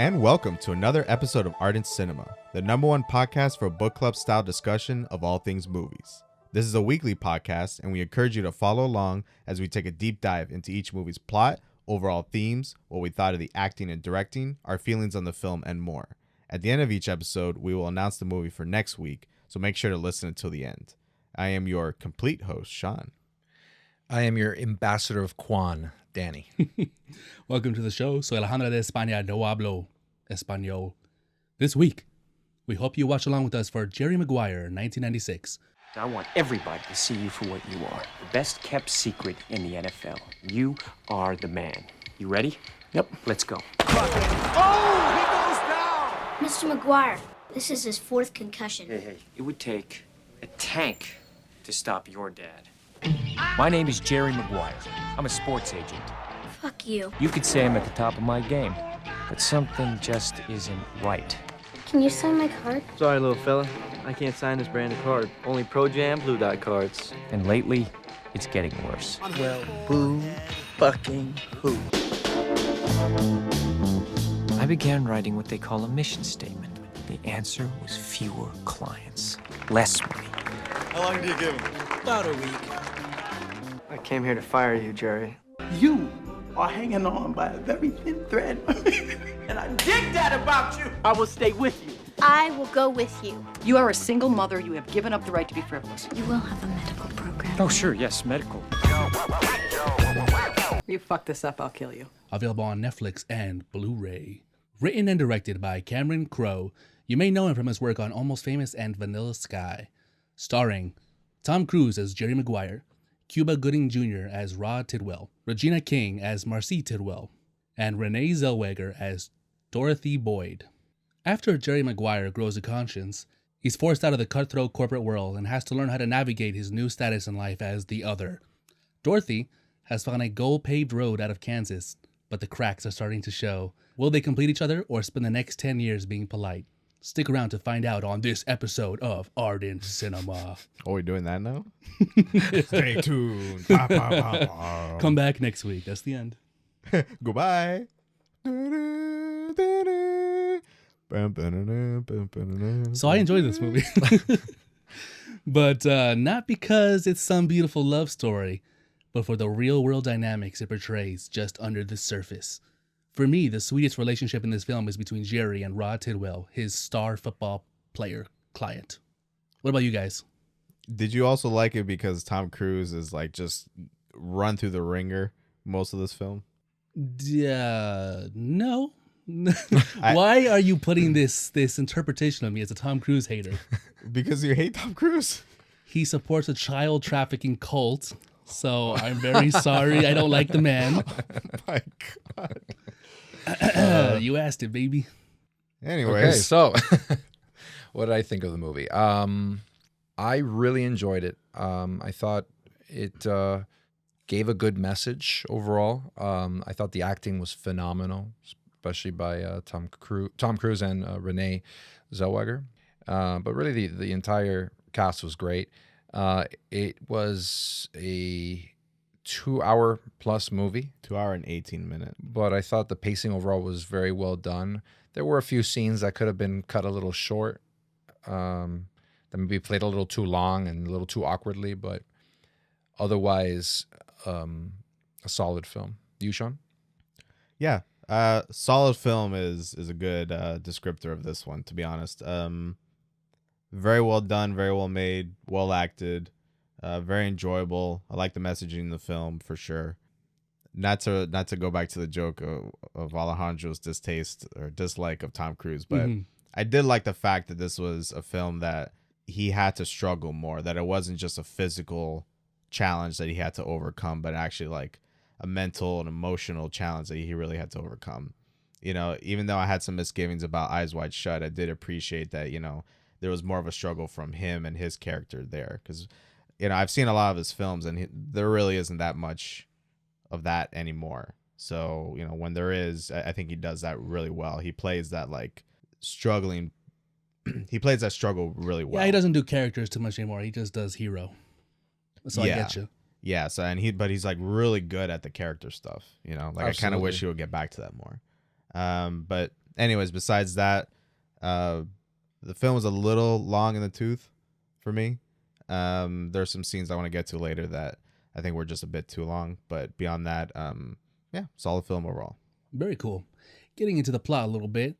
And welcome to another episode of Ardent Cinema, the #1 podcast for book club style discussion of all things movies. This is a weekly podcast, and we encourage you to follow along as we take a deep dive into each movie's plot, overall themes, what we thought of the acting and directing, our feelings on the film, and more. At the end of each episode, we will announce the movie for next week, so make sure to listen until the end. I am your complete host, Sean. I am your ambassador of Quan, Danny. Welcome to the show. Soy Alejandra de España, no hablo español. This week, we hope you watch along with us for Jerry Maguire, 1996. I want everybody to see you for what you are. The best kept secret in the NFL. You are the man. You ready? Yep. Let's go. Oh, he goes down! Mr. Maguire, this is his 4th concussion. Hey. It would take a tank to stop your dad. My name is Jerry Maguire. I'm a sports agent. Fuck you. You could say I'm at the top of my game, but something just isn't right. Can you sign my card? Sorry, little fella. I can't sign this brand of card. Only Pro Jam Blue Dot cards. And lately, it's getting worse. Well, boo fucking who? I began writing what they call a mission statement. The answer was fewer clients, less money. How long do you give him? About a week. I came here to fire you, Jerry. You are hanging on by a very thin thread. And I dig that about you. I will stay with you. I will go with you. You are a single mother. You have given up the right to be frivolous. You will have a medical program. Oh, sure, yes, medical. You fuck this up, I'll kill you. Available on Netflix and Blu-ray. Written and directed by Cameron Crowe. You may know him from his work on Almost Famous and Vanilla Sky. Starring Tom Cruise as Jerry Maguire, Cuba Gooding Jr. as Rod Tidwell, Regina King as Marcy Tidwell, and Renee Zellweger as Dorothy Boyd. After Jerry Maguire grows a conscience, he's forced out of the cutthroat corporate world and has to learn how to navigate his new status in life as the other. Dorothy has found a gold-paved road out of Kansas, but the cracks are starting to show. Will they complete each other or spend the next 10 years being polite? Stick around to find out on this episode of Ardent Cinema. Oh, we're doing that now? Stay tuned. Come back next week. That's the end. Goodbye. So I enjoyed this movie. But not because it's some beautiful love story, but for the real world dynamics it portrays just under the surface. For me, the sweetest relationship in this film is between Jerry and Rod Tidwell, his star football player client. What about you guys? Did you also like it because Tom Cruise is like just run through the ringer most of this film? No. Why are you putting this interpretation of me as a Tom Cruise hater? Because you hate Tom Cruise? He supports a child trafficking cult, so I'm very sorry. I don't like the man. Oh my God. You asked it, baby. Anyways. Okay, so what did I think of the movie? I really enjoyed it. I thought it gave a good message overall. I thought the acting was phenomenal, especially by Tom Cruise and Renee Zellweger. But really, the entire cast was great. It was a 2-hour plus movie. 2 hour and 18 minutes. But I thought the pacing overall was very well done. There were a few scenes that could have been cut a little short. That maybe played a little too long and a little too awkwardly, but otherwise, a solid film. You, Sean? Yeah. Solid film is a good descriptor of this one, to be honest. Very well done, very well made, well acted, very enjoyable. I like the messaging in the film for sure. Not to go back to the joke of Alejandro's distaste or dislike of Tom Cruise, but I did like the fact that this was a film that he had to struggle more, that it wasn't just a physical challenge that he had to overcome, but actually like a mental and emotional challenge that he really had to overcome. You know, even though I had some misgivings about Eyes Wide Shut, I did appreciate that, you know, there was more of a struggle from him and his character there. Because, you know, I've seen a lot of his films and there really isn't that much of that anymore. So, you know, when there is, I think he does that really well. He plays that like struggling. He plays that struggle really well. Yeah, he doesn't do characters too much anymore. He just does hero. So I get you. Yeah, so but he's like really good at the character stuff, you know. Like absolutely. I kind of wish he would get back to that more. But anyways, besides that, the film was a little long in the tooth for me. There's some scenes I want to get to later that I think were just a bit too long, but beyond that, yeah, solid film overall. Very cool. Getting into the plot a little bit.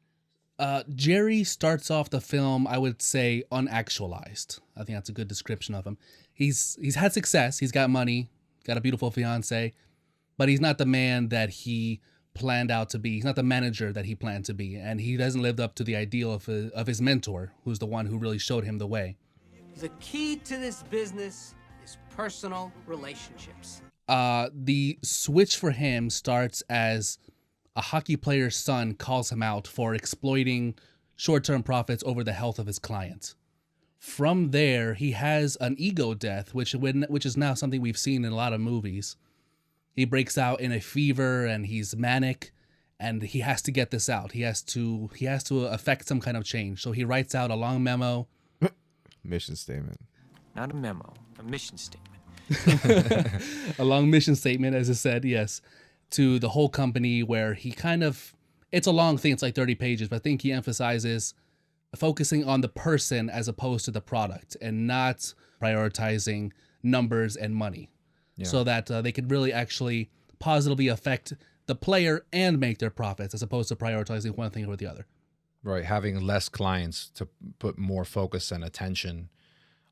Jerry starts off the film, I would say, unactualized. I think that's a good description of him. He's had success. He's got money, got a beautiful fiance, but he's not the man that he planned out to be. He's not the manager that he planned to be, and he hasn't lived up to the ideal of his mentor, who's the one who really showed him the way. The key to this business is personal relationships. The switch for him starts as a hockey player's son calls him out for exploiting short-term profits over the health of his client. From there, he has an ego death, which is now something we've seen in a lot of movies. He breaks out in a fever and he's manic, and he has to get this out. He has to affect some kind of change. So he writes out a long memo. Mission statement. Not a memo, a mission statement. A long mission statement, as I said, yes, to the whole company, where he it's a long thing, it's like 30 pages, but I think he emphasizes focusing on the person as opposed to the product and not prioritizing numbers and money. Yeah. So that they could really actually positively affect the player and make their profits as opposed to prioritizing one thing or the other. Right, having less clients to put more focus and attention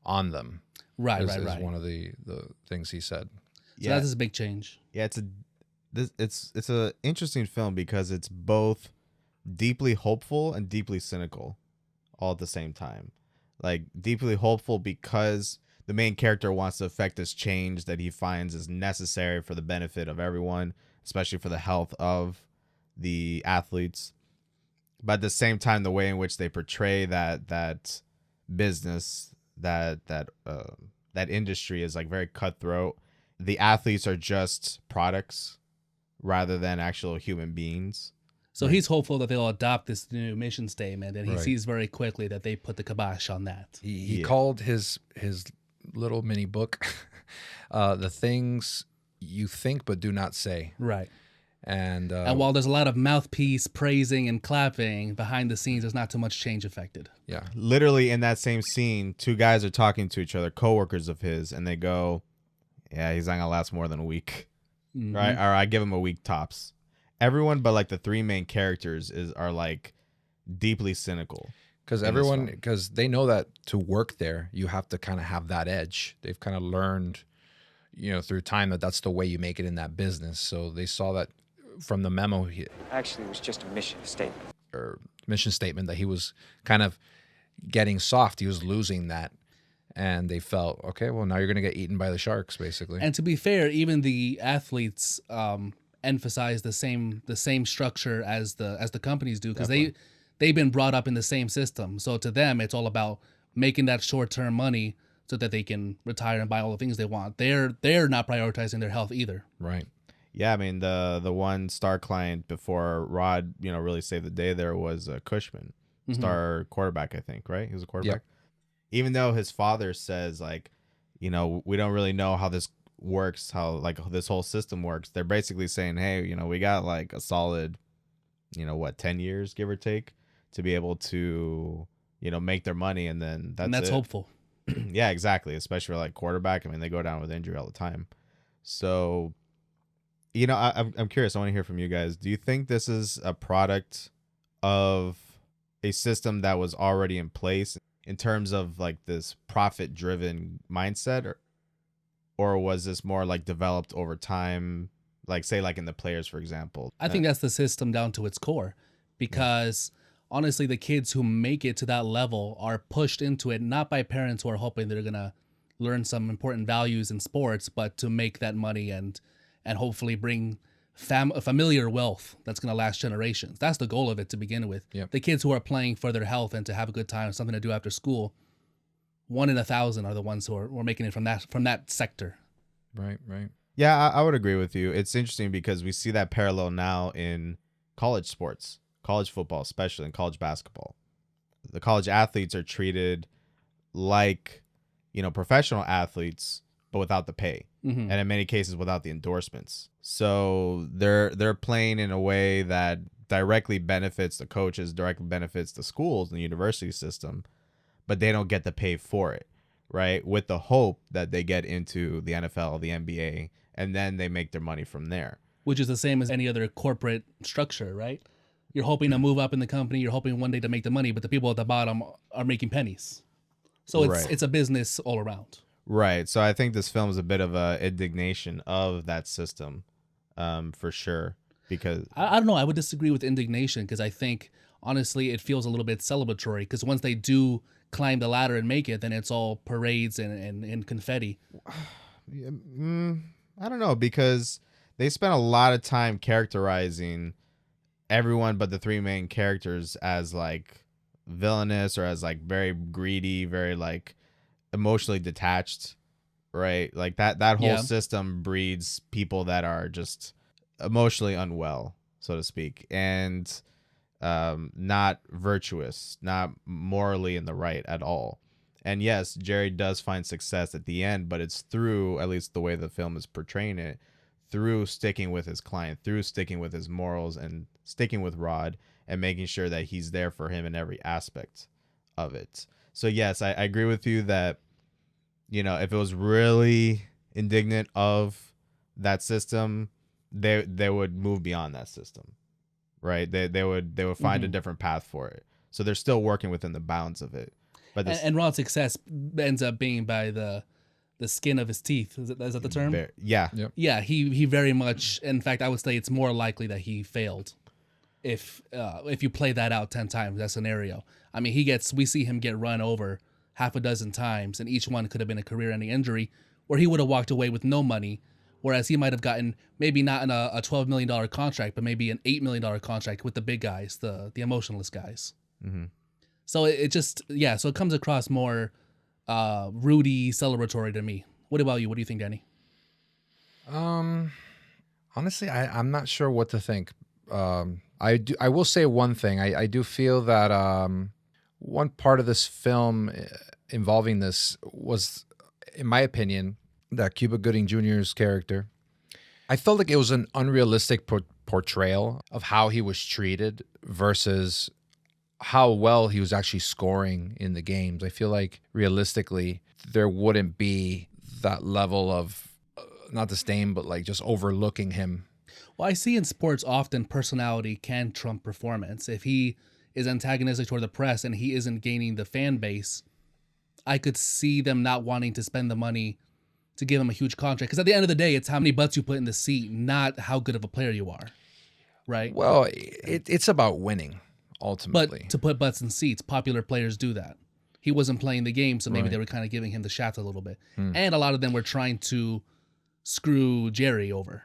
on them. Right. Is one of the things he said. So that's a big change. Yeah, it's a interesting film because it's both deeply hopeful and deeply cynical all at the same time. Like, deeply hopeful because the main character wants to affect this change that he finds is necessary for the benefit of everyone, especially for the health of the athletes. But at the same time, the way in which they portray that business, that industry is like very cutthroat. The athletes are just products rather than actual human beings. So he's hopeful that they'll adopt this new mission statement, and he sees very quickly that they put the kibosh on that. He called his little mini book, The Things You Think But Do Not Say. Right. And while there's a lot of mouthpiece praising and clapping, behind the scenes, there's not too much change affected. Yeah. Literally in that same scene, two guys are talking to each other, coworkers of his, and they go, yeah, he's not going to last more than a week. Mm-hmm. Right? Or I give him a week tops. Everyone but like the three main characters are like deeply cynical. Because they know that to work there, you have to kind of have that edge. They've kind of learned, through time that's the way you make it in that business. So they saw that from the memo. Actually, it was just a mission statement. That he was kind of getting soft. He was losing that. And they felt, okay, well, now you're going to get eaten by the sharks, basically. And to be fair, even the athletes emphasize the same structure as the companies do, because they've been brought up in the same system. So to them, it's all about making that short-term money so that they can retire and buy all the things they want. They're not prioritizing their health either. Right. Yeah, I mean the one star client before Rod, really saved the day there was Cushman, star quarterback, I think, right? He was a quarterback. Yep. Even though his father says like, we don't really know how this works, how like this whole system works. They're basically saying, hey, we got like a solid, 10 years, give or take, to be able to, make their money. And then that's it. Hopeful. Yeah, exactly. Especially for like quarterback. I mean, they go down with injury all the time. So, I'm curious. I want to hear from you guys. Do you think this is a product of a system that was already in place in terms of like this profit driven mindset, or was this more like developed over time, like say like in the players, for example? I think that's the system down to its core, because honestly, the kids who make it to that level are pushed into it not by parents who are hoping they're going to learn some important values in sports, but to make that money and hopefully bring familiar wealth that's going to last generations. That's the goal of it to begin with. Yep. The kids who are playing for their health and to have a good time, something to do after school, 1 in 1,000 are the ones who are making it from that sector. Right. Yeah, I would agree with you. It's interesting because we see that parallel now in college sports, college football, especially in college basketball. The college athletes are treated like, professional athletes, but without the pay. Mm-hmm. And in many cases without the endorsements. So they're playing in a way that directly benefits the coaches, directly benefits the schools and the university system, but they don't get to pay for it, right? With the hope that they get into the NFL, the NBA, and then they make their money from there. Which is the same as any other corporate structure, right? You're hoping to move up in the company. You're hoping one day to make the money, but the people at the bottom are making pennies. So it's a business all around. Right. So I think this film is a bit of a indignation of that system, for sure. Because I don't know. I would disagree with indignation because I think, honestly, it feels a little bit celebratory because once they do climb the ladder and make it, then it's all parades and confetti. I don't know, because they spent a lot of time characterizing everyone but the three main characters as like villainous or as like very greedy, very like emotionally detached, right? Like that whole system breeds people that are just emotionally unwell, so to speak, and not virtuous, not morally in the right at all. And yes, Jerry does find success at the end, but it's through, at least the way the film is portraying it, through sticking with his client, through sticking with his morals and sticking with Rod and making sure that he's there for him in every aspect of it. So yes, I agree with you that, you know, if it was really indignant of that system, they would move beyond that system, right? They would find a different path for it. So they're still working within the bounds of it. But and Rod's success ends up being by the skin of his teeth. Is that the term? Yeah. Yep. Yeah, he very much. In fact, I would say it's more likely that he failed if you play that out 10 times, that scenario. I mean, we see him get run over half a dozen times, and each one could have been a career-ending injury, where he would have walked away with no money, whereas he might have gotten maybe not in a $12 million contract, but maybe an $8 million contract with the big guys, the emotionless guys. Mm-hmm. So it just, so it comes across more Rudy celebratory to me. What about you? What do you think, Danny? Honestly, I'm not sure what to think. I will say one thing. I do feel that one part of this film involving this was, in my opinion, that Cuba Gooding Jr.'s character. I felt like it was an unrealistic portrayal of how he was treated versus how well he was actually scoring in the games. I feel like realistically there wouldn't be that level of not disdain, but like just overlooking him. Well, I see in sports often personality can trump performance. If he is antagonistic toward the press and he isn't gaining the fan base, I could see them not wanting to spend the money to give him a huge contract. Because at the end of the day, it's how many butts you put in the seat, not how good of a player you are. Right? Well, it's about winning, ultimately. But to put butts in seats, popular players do that. He wasn't playing the game, so maybe they were kind of giving him the shaft a little bit. And a lot of them were trying to screw Jerry over.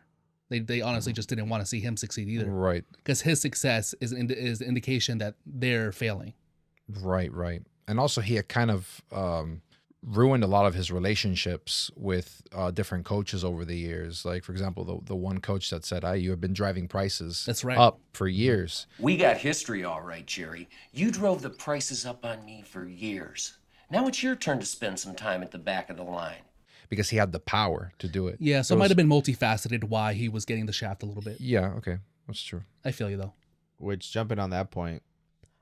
They honestly just didn't want to see him succeed either. Right. Because his success is an indication that they're failing. Right. And also he had kind of ruined a lot of his relationships with different coaches over the years. Like, for example, the one coach that said, you have been driving prices up for years. We got history all right, Jerry. You drove the prices up on me for years. Now it's your turn to spend some time at the back of the line. Because he had the power to do it. Yeah, so it might have been multifaceted why he was getting the shaft a little bit. Yeah, okay. That's true. I feel you, though. Which, jumping on that point,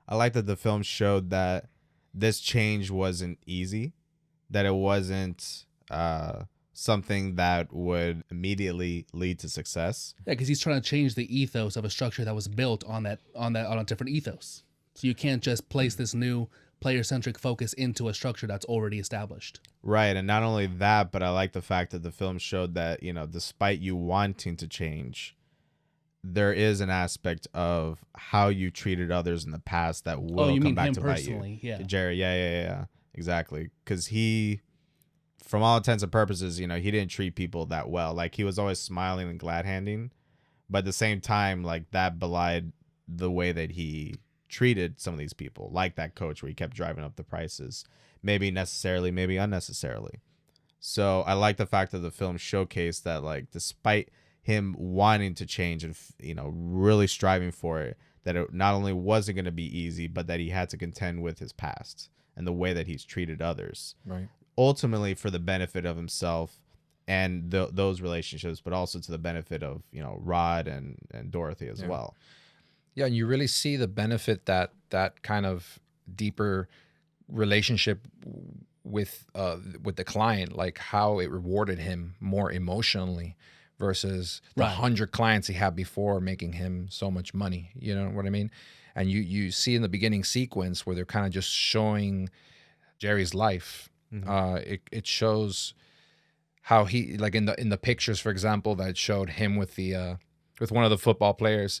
I like that the film showed that this change wasn't easy, that it wasn't something that would immediately lead to success. Yeah, because he's trying to change the ethos of a structure that was built on a different ethos. So you can't just place this new player-centric focus into a structure that's already established. Right, and not only that, but I like the fact that the film showed that, you know, despite you wanting to change, there is an aspect of how you treated others in the past that will come back to bite you. Yeah. Jerry, yeah, exactly. Because he, from all intents and purposes, you know, he didn't treat people that well. Like, he was always smiling and glad-handing, but at the same time, like, that belied the way that he treated some of these people, like that coach where he kept driving up the prices, maybe necessarily, maybe unnecessarily. So I like the fact that the film showcased that, like, despite him wanting to change and, you know, really striving for it, that it not only wasn't going to be easy, but that he had to contend with his past and the way that he's treated others. Right. Ultimately for the benefit of himself and those relationships, but also to the benefit of, you know, Rod and Dorothy as well. Yeah, and you really see the benefit that that kind of deeper relationship with the client, like how it rewarded him more emotionally versus the Right. 100 clients he had before making him so much money. You know what I mean? And you see in the beginning sequence where they're kind of just showing Jerry's life. It shows how he, like in the pictures, for example, that showed him with the with one of the football players.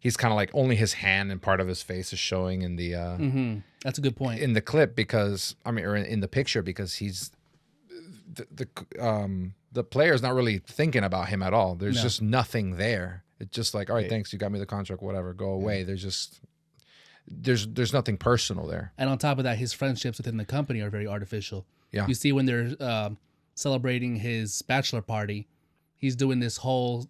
He's kind of like only his hand and part of his face is showing in the That's a good point. in the clip, because I mean, or in the picture, because he's the player's not really thinking about him at all. There's just nothing there. It's just like, all right, thanks, you got me the contract, whatever, go away. There's just there's nothing personal there. And on top of that, his friendships within the company are very artificial. Yeah. You see when they're celebrating his bachelor party, he's doing this whole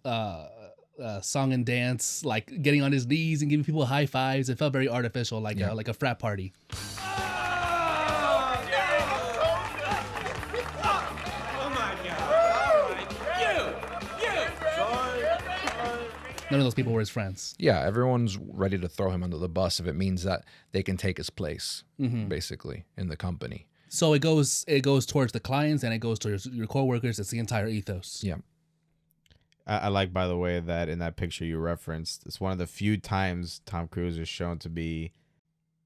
song and dance, like getting on his knees and giving people high fives. It felt very artificial, like a frat party. None of those people were his friends. Yeah, everyone's ready to throw him under the bus if it means that they can take his place, basically, in the company. So it goes towards the clients and it goes towards your coworkers. It's the entire ethos. Yeah. I like, by the way, that in that picture you referenced, it's one of the few times Tom Cruise is shown to be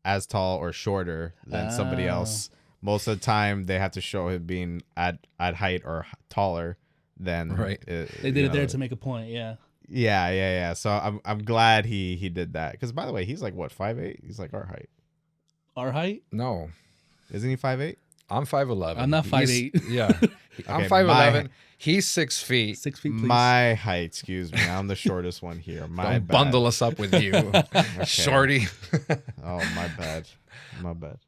as tall or shorter than somebody else. Most of the time, they have to show him being at height or taller than They did it there to make a point. Yeah. Yeah. So I'm glad he did that, because by the way, he's like what, 5'8"? He's like our height. Our height? No, Isn't he 5'8"? I'm 5'11". I'm not 5'8". Yeah, I'm Okay, 5'11". He's 6 feet. 6 feet, please. My height, excuse me. I'm the shortest one here. My Don't bad. bundle us up with you, shorty. Oh, my bad. My bad.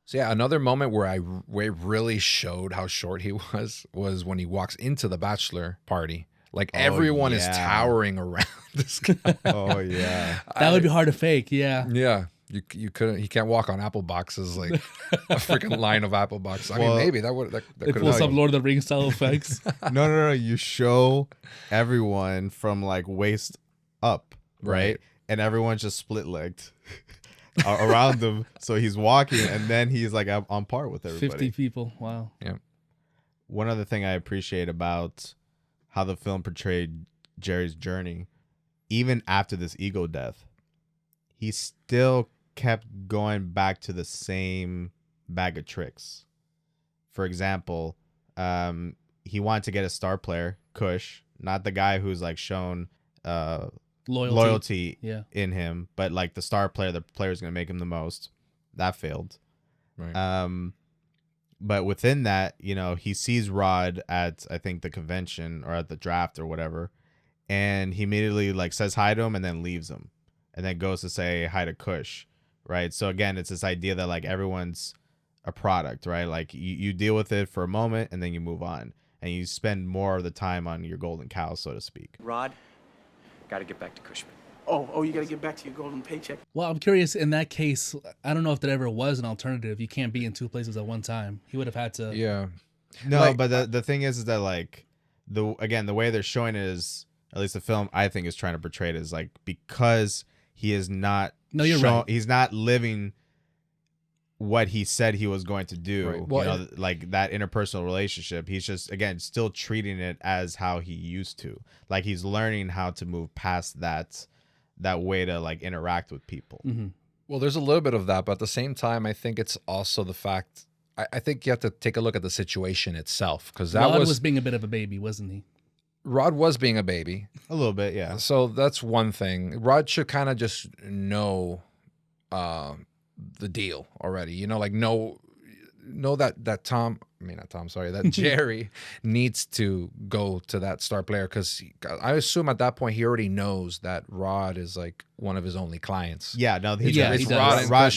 So yeah, another moment where it really showed how short he was when he walks into the bachelor party. Like everyone is towering around this guy. Oh yeah. That would be hard to fake. Yeah. Yeah. You couldn't. He can't walk on apple boxes like a freaking line of apple boxes. I mean, maybe that They could pull some Lord of the Rings style effects. No. You show everyone from like waist up, right? And everyone's just split legged around him. So he's walking, and then he's like on par with everybody. 50 people. Wow. Yeah. One other thing I appreciate about how the film portrayed Jerry's journey, even after this ego death, he still kept going back to the same bag of tricks. For example, he wanted to get a star player, Kush, not the guy who's like shown loyalty in him, but like the star player, the player's gonna make him the most. That failed. Right. But within that, you know, he sees Rod at, I think, the convention or at the draft or whatever, and he immediately like says hi to him and then leaves him, and then goes to say hi to Kush, right? So again, it's this idea that like everyone's a product, right? Like you deal with it for a moment and then you move on, and you spend more of the time on your golden cow, so to speak. Rod, gotta get back to Cushman. Oh, you gotta get back to your golden paycheck. Well, I'm curious, in that case, I don't know if there ever was an alternative. You can't be in two places at one time. He would have had to. Yeah. No, Like, but the thing is that like the way they're showing it is, at least the film I think is trying to portray it, is like, because he is not right. He's not living what he said he was going to do. Right. Well, you know, like that interpersonal relationship. He's just, again, still treating it as how he used to. Like he's learning how to move past that way to like interact with people. Mm-hmm. Well, there's a little bit of that, but at the same time, I think it's also the fact. I think you have to take a look at the situation itself, because that Rod was being a bit of a baby, wasn't he? Rod was being a baby. A little bit, yeah. So that's one thing. Rod should kind of just know the deal already. You know, like know that Tom, I mean not Tom, sorry, that Jerry needs to go to that star player, because I assume at that point he already knows that Rod is like one of his only clients. Yeah, no, he does.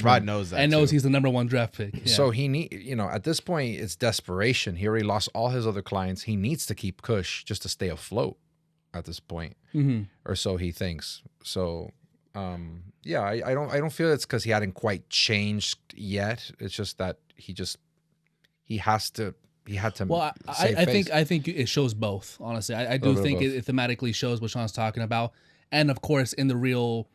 Rod knows that. And knows too. he's the #1 draft pick. Yeah. So he at this point it's desperation. He already lost all his other clients. He needs to keep Kush just to stay afloat at this point, or so he thinks. So yeah, I don't feel it's because he hadn't quite changed yet. It's just that he had to. Well, I think it shows both. Honestly, I do think it thematically shows what Sean's talking about, and of course, in the real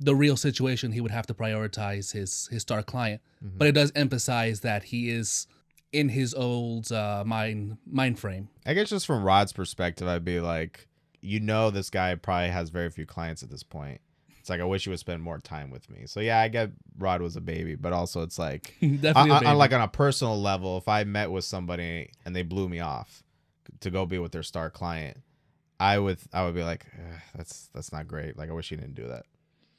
the real situation, he would have to prioritize his star client. But it does emphasize that he is in his old mind frame. I guess just from Rod's perspective, I'd be like, this guy probably has very few clients at this point. It's like, I wish he would spend more time with me. So yeah, I get Rod was a baby, but also it's like, Definitely a baby. like on a personal level, if I met with somebody and they blew me off to go be with their star client, I would be like, that's not great. Like, I wish he didn't do that.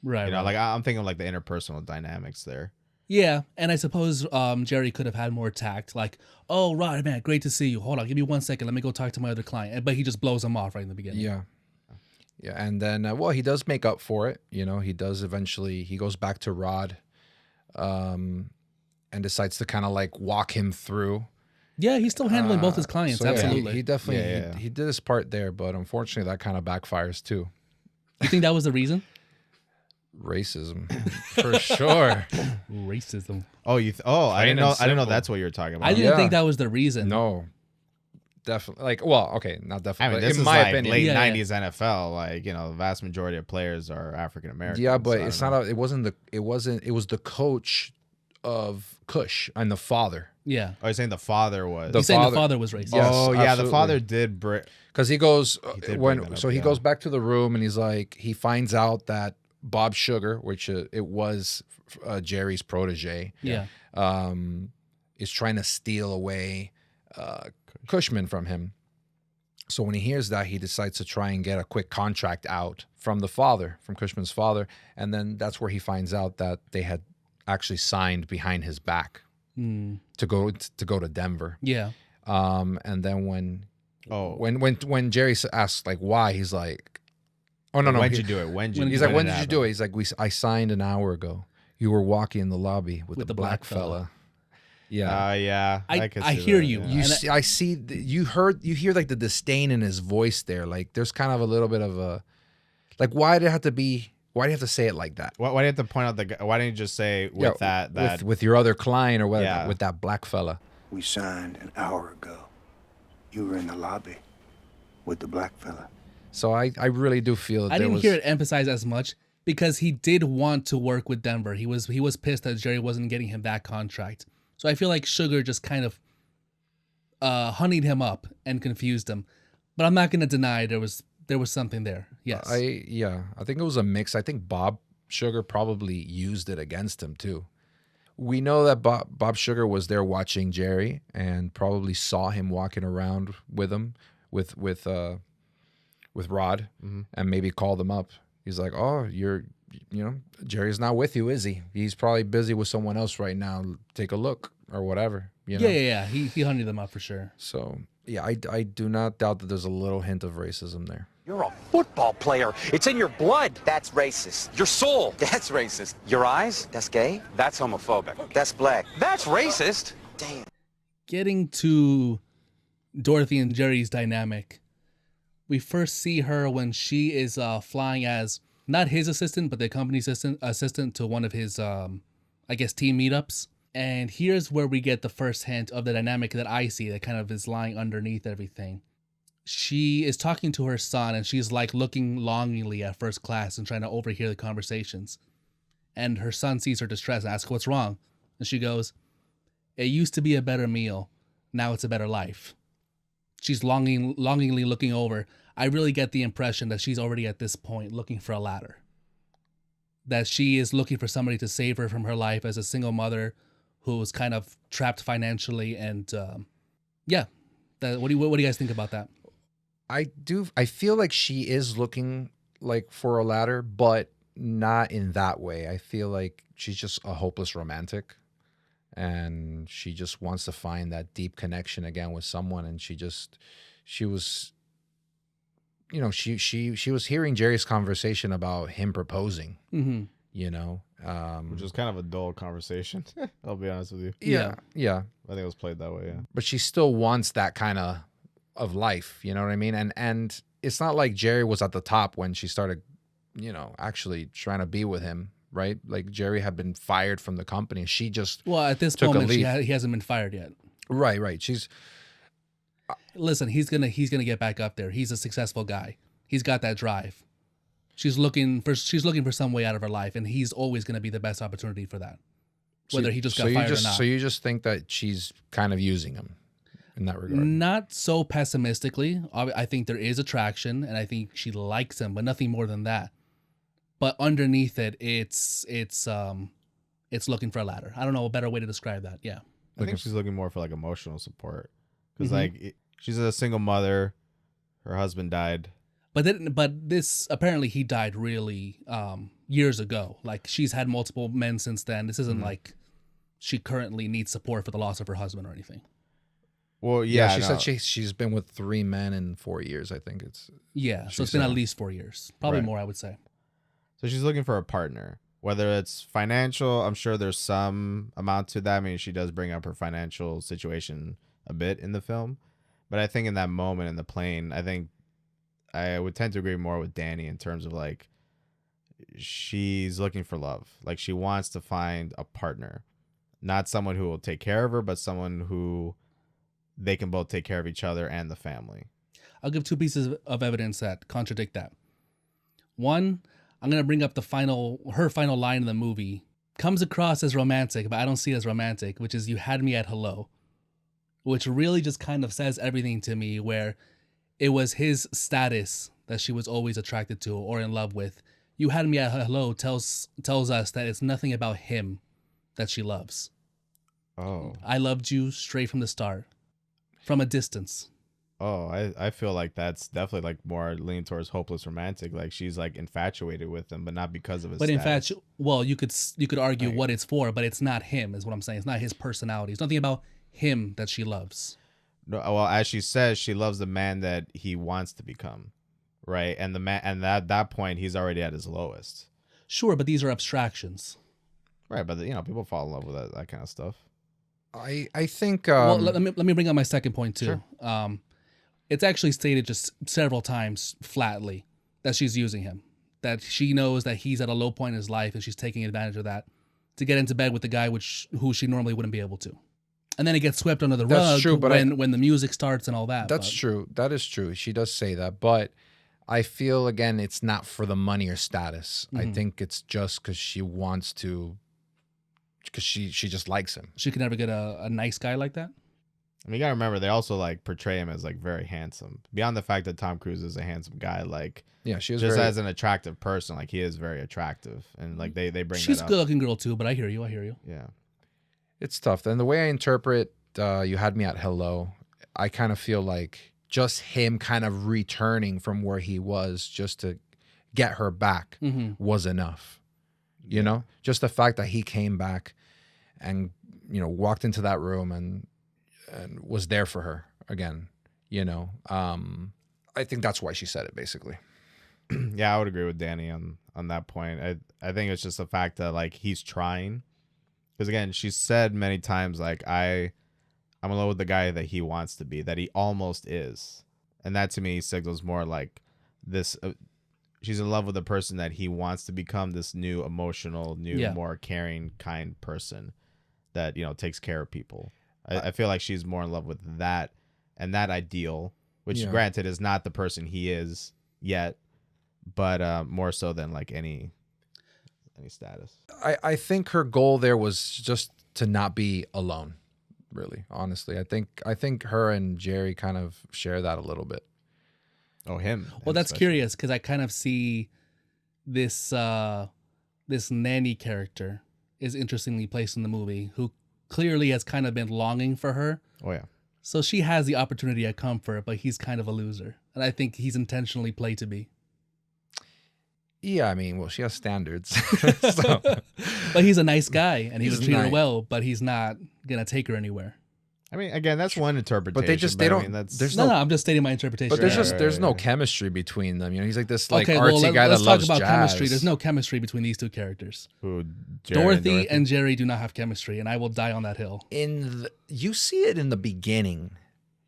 Right. Like I'm thinking of like the interpersonal dynamics there. Yeah, and I suppose Jerry could have had more tact, like, "Oh, Rod, man, great to see you. Hold on, give me 1 second. Let me go talk to my other client." But he just blows him off right in the beginning. Yeah. Yeah, and then, he does make up for it. He does eventually, he goes back to Rod and decides to kind of like walk him through. Yeah, he's still handling both his clients, So, absolutely. He definitely, he did his part there, but unfortunately that kind of backfires too. You think that was the reason? Racism, for sure. Racism. Oh, I didn't know that's what you were talking about. I didn't think that was the reason. No, definitely. Like, well, okay, not definitely. I mean, this in is my like opinion, late '90s NFL. Like, the vast majority of players are African American. Yeah, but so it's not. It was the coach of Kush and the father. Yeah. Oh, you're saying the father was? He's saying the father was racist. Yes, oh, yeah, absolutely. the father did. Because he goes did bring that up, he yeah. goes back to the room and he's like, he finds out that Bob Sugar, which it was Jerry's protege, Yeah. is trying to steal away Cushman from him. So when he hears that, he decides to try and get a quick contract out from Cushman's father, and then that's where he finds out that they had actually signed behind his back to go to Denver. Yeah. And then when Jerry asks like why, he's like, oh no, When'd you do it? When he's like, when did you do it? He's like, I signed an hour ago. You were walking in the lobby with the black fella. Yeah. Yeah. I hear you. Yeah. You hear like the disdain in his voice there. Like there's kind of a little bit of a, like, why do you have to say it like that? Why do you have to point out the guy? Why didn't you just say with with your other client or whatever, with that black fella? We signed an hour ago. You were in the lobby with the black fella. So I really do feel that I didn't hear it emphasized as much because he did want to work with Denver. He was pissed that Jerry wasn't getting him that contract. So I feel like Sugar just kind of honeyed him up and confused him. But I'm not going to deny there was something there. Yes. I think it was a mix. I think Bob Sugar probably used it against him too. We know that Bob Sugar was there watching Jerry and probably saw him walking around with him with Rod, and maybe called him up. He's like, "Oh, Jerry's not with you, is he? He's probably busy with someone else right now. Take a look or whatever." Yeah. He honeyed them up for sure. So yeah, I do not doubt that there's a little hint of racism there. You're a football player. It's in your blood. That's racist. Your soul. That's racist. Your eyes. That's gay. That's homophobic. That's black. That's racist. Damn. Getting to Dorothy and Jerry's dynamic, we first see her when she is flying as not his assistant, but the company's assistant to one of his, team meetups. And here's where we get the first hint of the dynamic that I see that kind of is lying underneath everything. She is talking to her son, and she's like looking longingly at first class and trying to overhear the conversations. And her son sees her distress and asks, "What's wrong?" And she goes, "It used to be a better meal. Now it's a better life." She's longingly looking over. I really get the impression that she's already at this point looking for a ladder. That she is looking for somebody to save her from her life as a single mother who was kind of trapped financially. And what do you guys think about that? I feel like she is looking like for a ladder, but not in that way. I feel like she's just a hopeless romantic. And she just wants to find that deep connection again with someone. And she was hearing Jerry's conversation about him proposing, which was kind of a dull conversation. I'll be honest with you. Yeah. I think it was played that way. Yeah. But she still wants that kind of life. You know what I mean? And it's not like Jerry was at the top when she started, actually trying to be with him. Right, like Jerry had been fired from the company. She just at this moment he hasn't been fired yet. Right. Listen, he's gonna get back up there. He's a successful guy. He's got that drive. She's looking for some way out of her life, and he's always going to be the best opportunity for that. Whether he just got fired or not. So you just think that she's kind of using him in that regard? Not so pessimistically. I think there is attraction, and I think she likes him, but nothing more than that. But underneath it, it's looking for a ladder. I don't know a better way to describe that. Yeah, I think she's looking more for like emotional support because she's a single mother. Her husband died. But this apparently he died really years ago. Like she's had multiple men since then. This isn't like she currently needs support for the loss of her husband or anything. Well, yeah, she said she's been with 3 men in 4 years. I think it's so it's been at least 4 years, probably more. I would say. So she's looking for a partner, whether it's financial. I'm sure there's some amount to that. I mean, she does bring up her financial situation a bit in the film, but I think in that moment in the plane, I think I would tend to agree more with Danny in terms of like she's looking for love. Like she wants to find a partner, not someone who will take care of her, but someone who they can both take care of each other and the family. I'll give 2 pieces of evidence that contradict that. One, I'm going to bring up her final line in the movie. Comes across as romantic, but I don't see it as romantic, which is "You had me at hello," which really just kind of says everything to me, where it was his status that she was always attracted to or in love with. "You had me at hello" tells us that it's nothing about him that she loves. Oh. I loved you straight from the start, from a distance. Oh, I feel like that's definitely like more leaning towards hopeless romantic. Like she's like infatuated with him, but not because of his status. Well, you could argue what it's for, but it's not him, is what I'm saying. It's not his personality. It's nothing about him that she loves. No, well, as she says, she loves the man that he wants to become, right? And the man, and at that point, he's already at his lowest. Sure, but these are abstractions, right? But people fall in love with that kind of stuff. I think. Well, let me bring up my second point too. Sure. It's actually stated just several times flatly that she's using him, that she knows that he's at a low point in his life and she's taking advantage of that to get into bed with the guy who she normally wouldn't be able to. And then it gets swept under the rug when the music starts and all that. That's true. That is true. She does say that. But I feel, again, it's not for the money or status. I think it's just because she wants to, because she just likes him. She could never get a nice guy like that? I mean, you gotta remember, they also like portray him as like very handsome. Beyond the fact that Tom Cruise is a handsome guy, like she is just as an attractive person, like he is very attractive, and like they bring. She's that up. a good-looking girl too, but I hear you. Yeah, it's tough. And the way I interpret "You had me at hello," I kind of feel like just him kind of returning from where he was just to get her back was enough. You know, just the fact that he came back and walked into that room and was there for her again, I think that's why she said it, basically. Yeah, I would agree with Danny on that point. I think it's just the fact that like he's trying, because again, she said many times like I'm in love with the guy that he wants to be, that he almost is, and that to me signals more like this. She's in love with the person that he wants to become, this new emotional, more caring, kind person that takes care of people. I feel like she's more in love with that and that ideal, which granted is not the person he is yet, but more so than like any status. I think her goal there was just to not be alone, really, honestly. I think her and Jerry kind of share that a little bit. Oh, him. Well, that's curious because I kind of see this nanny character is interestingly placed in the movie, who clearly has kind of been longing for her. Oh, yeah. So she has the opportunity at comfort, but he's kind of a loser. And I think he's intentionally played to be. Yeah, I mean, well, she has standards. But he's a nice guy, and he was treating her well, but he's not going to take her anywhere. I mean, again, that's one interpretation. But they don't. No, I'm just stating my interpretation. But there's no chemistry between them. He's like this artsy guy that loves jazz. Let's talk about chemistry. There's no chemistry between these two characters. Who, Dorothy and Jerry do not have chemistry, and I will die on that hill. You see it in the beginning.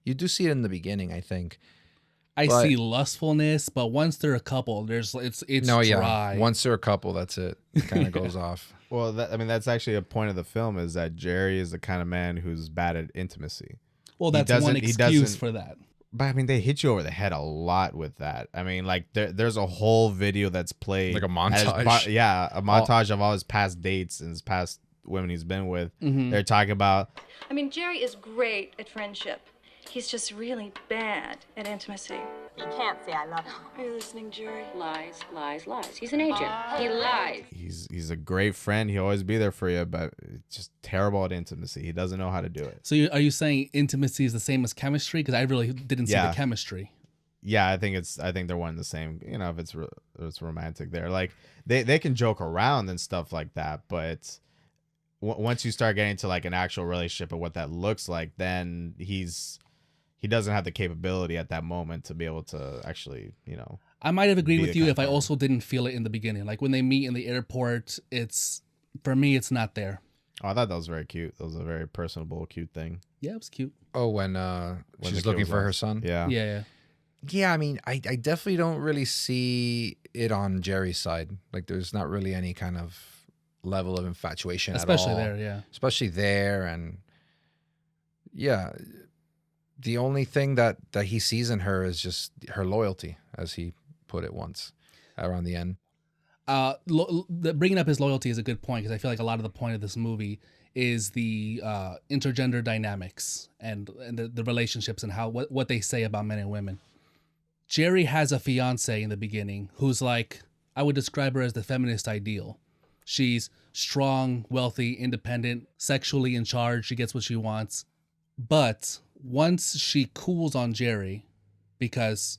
You do see it in the beginning, I think. I see lustfulness, but once they're a couple, it's dry. Yeah. Once they're a couple, that's it. It kind of goes off. Well, that's actually a point of the film, is that Jerry is the kind of man who's bad at intimacy. Well, that's one excuse for that. But I mean, they hit you over the head a lot with that. I mean, like there's a whole video that's played Like a montage. a montage of all his past dates and his past women he's been with. Mhm. They're talking about. I mean, Jerry is great at friendship. He's just really bad at intimacy. You can't say I love him. Are you listening, Jerry? Lies, lies, lies. He's an agent. He lies. He's a great friend. He'll always be there for you, but it's just terrible at intimacy. He doesn't know how to do it. So are you saying intimacy is the same as chemistry? Because I really didn't see the chemistry. Yeah, I think they're one and the same. You know, if it's romantic there, like they can joke around and stuff like that, but once you start getting to like an actual relationship and what that looks like, then he doesn't have the capability at that moment to be able to actually, you know. I might have agreed with you if I also didn't feel it in the beginning. Like when they meet in the airport, for me, it's not there. Oh, I thought that was very cute. That was a very personable, cute thing. Yeah, it was cute. Oh, when she's looking for her son? Yeah. Yeah. Yeah, I mean, I definitely don't really see it on Jerry's side. Like there's not really any kind of level of infatuation Especially at all. there, yeah. Especially there, and yeah. The only thing that he sees in her is just her loyalty, as he put it once around the end. Bringing up his loyalty is a good point, because I feel like a lot of the point of this movie is the intergender dynamics and the relationships and how what they say about men and women. Jerry has a fiance in the beginning who's like, I would describe her as the feminist ideal. She's strong, wealthy, independent, sexually in charge. She gets what she wants. But once she cools on Jerry, because,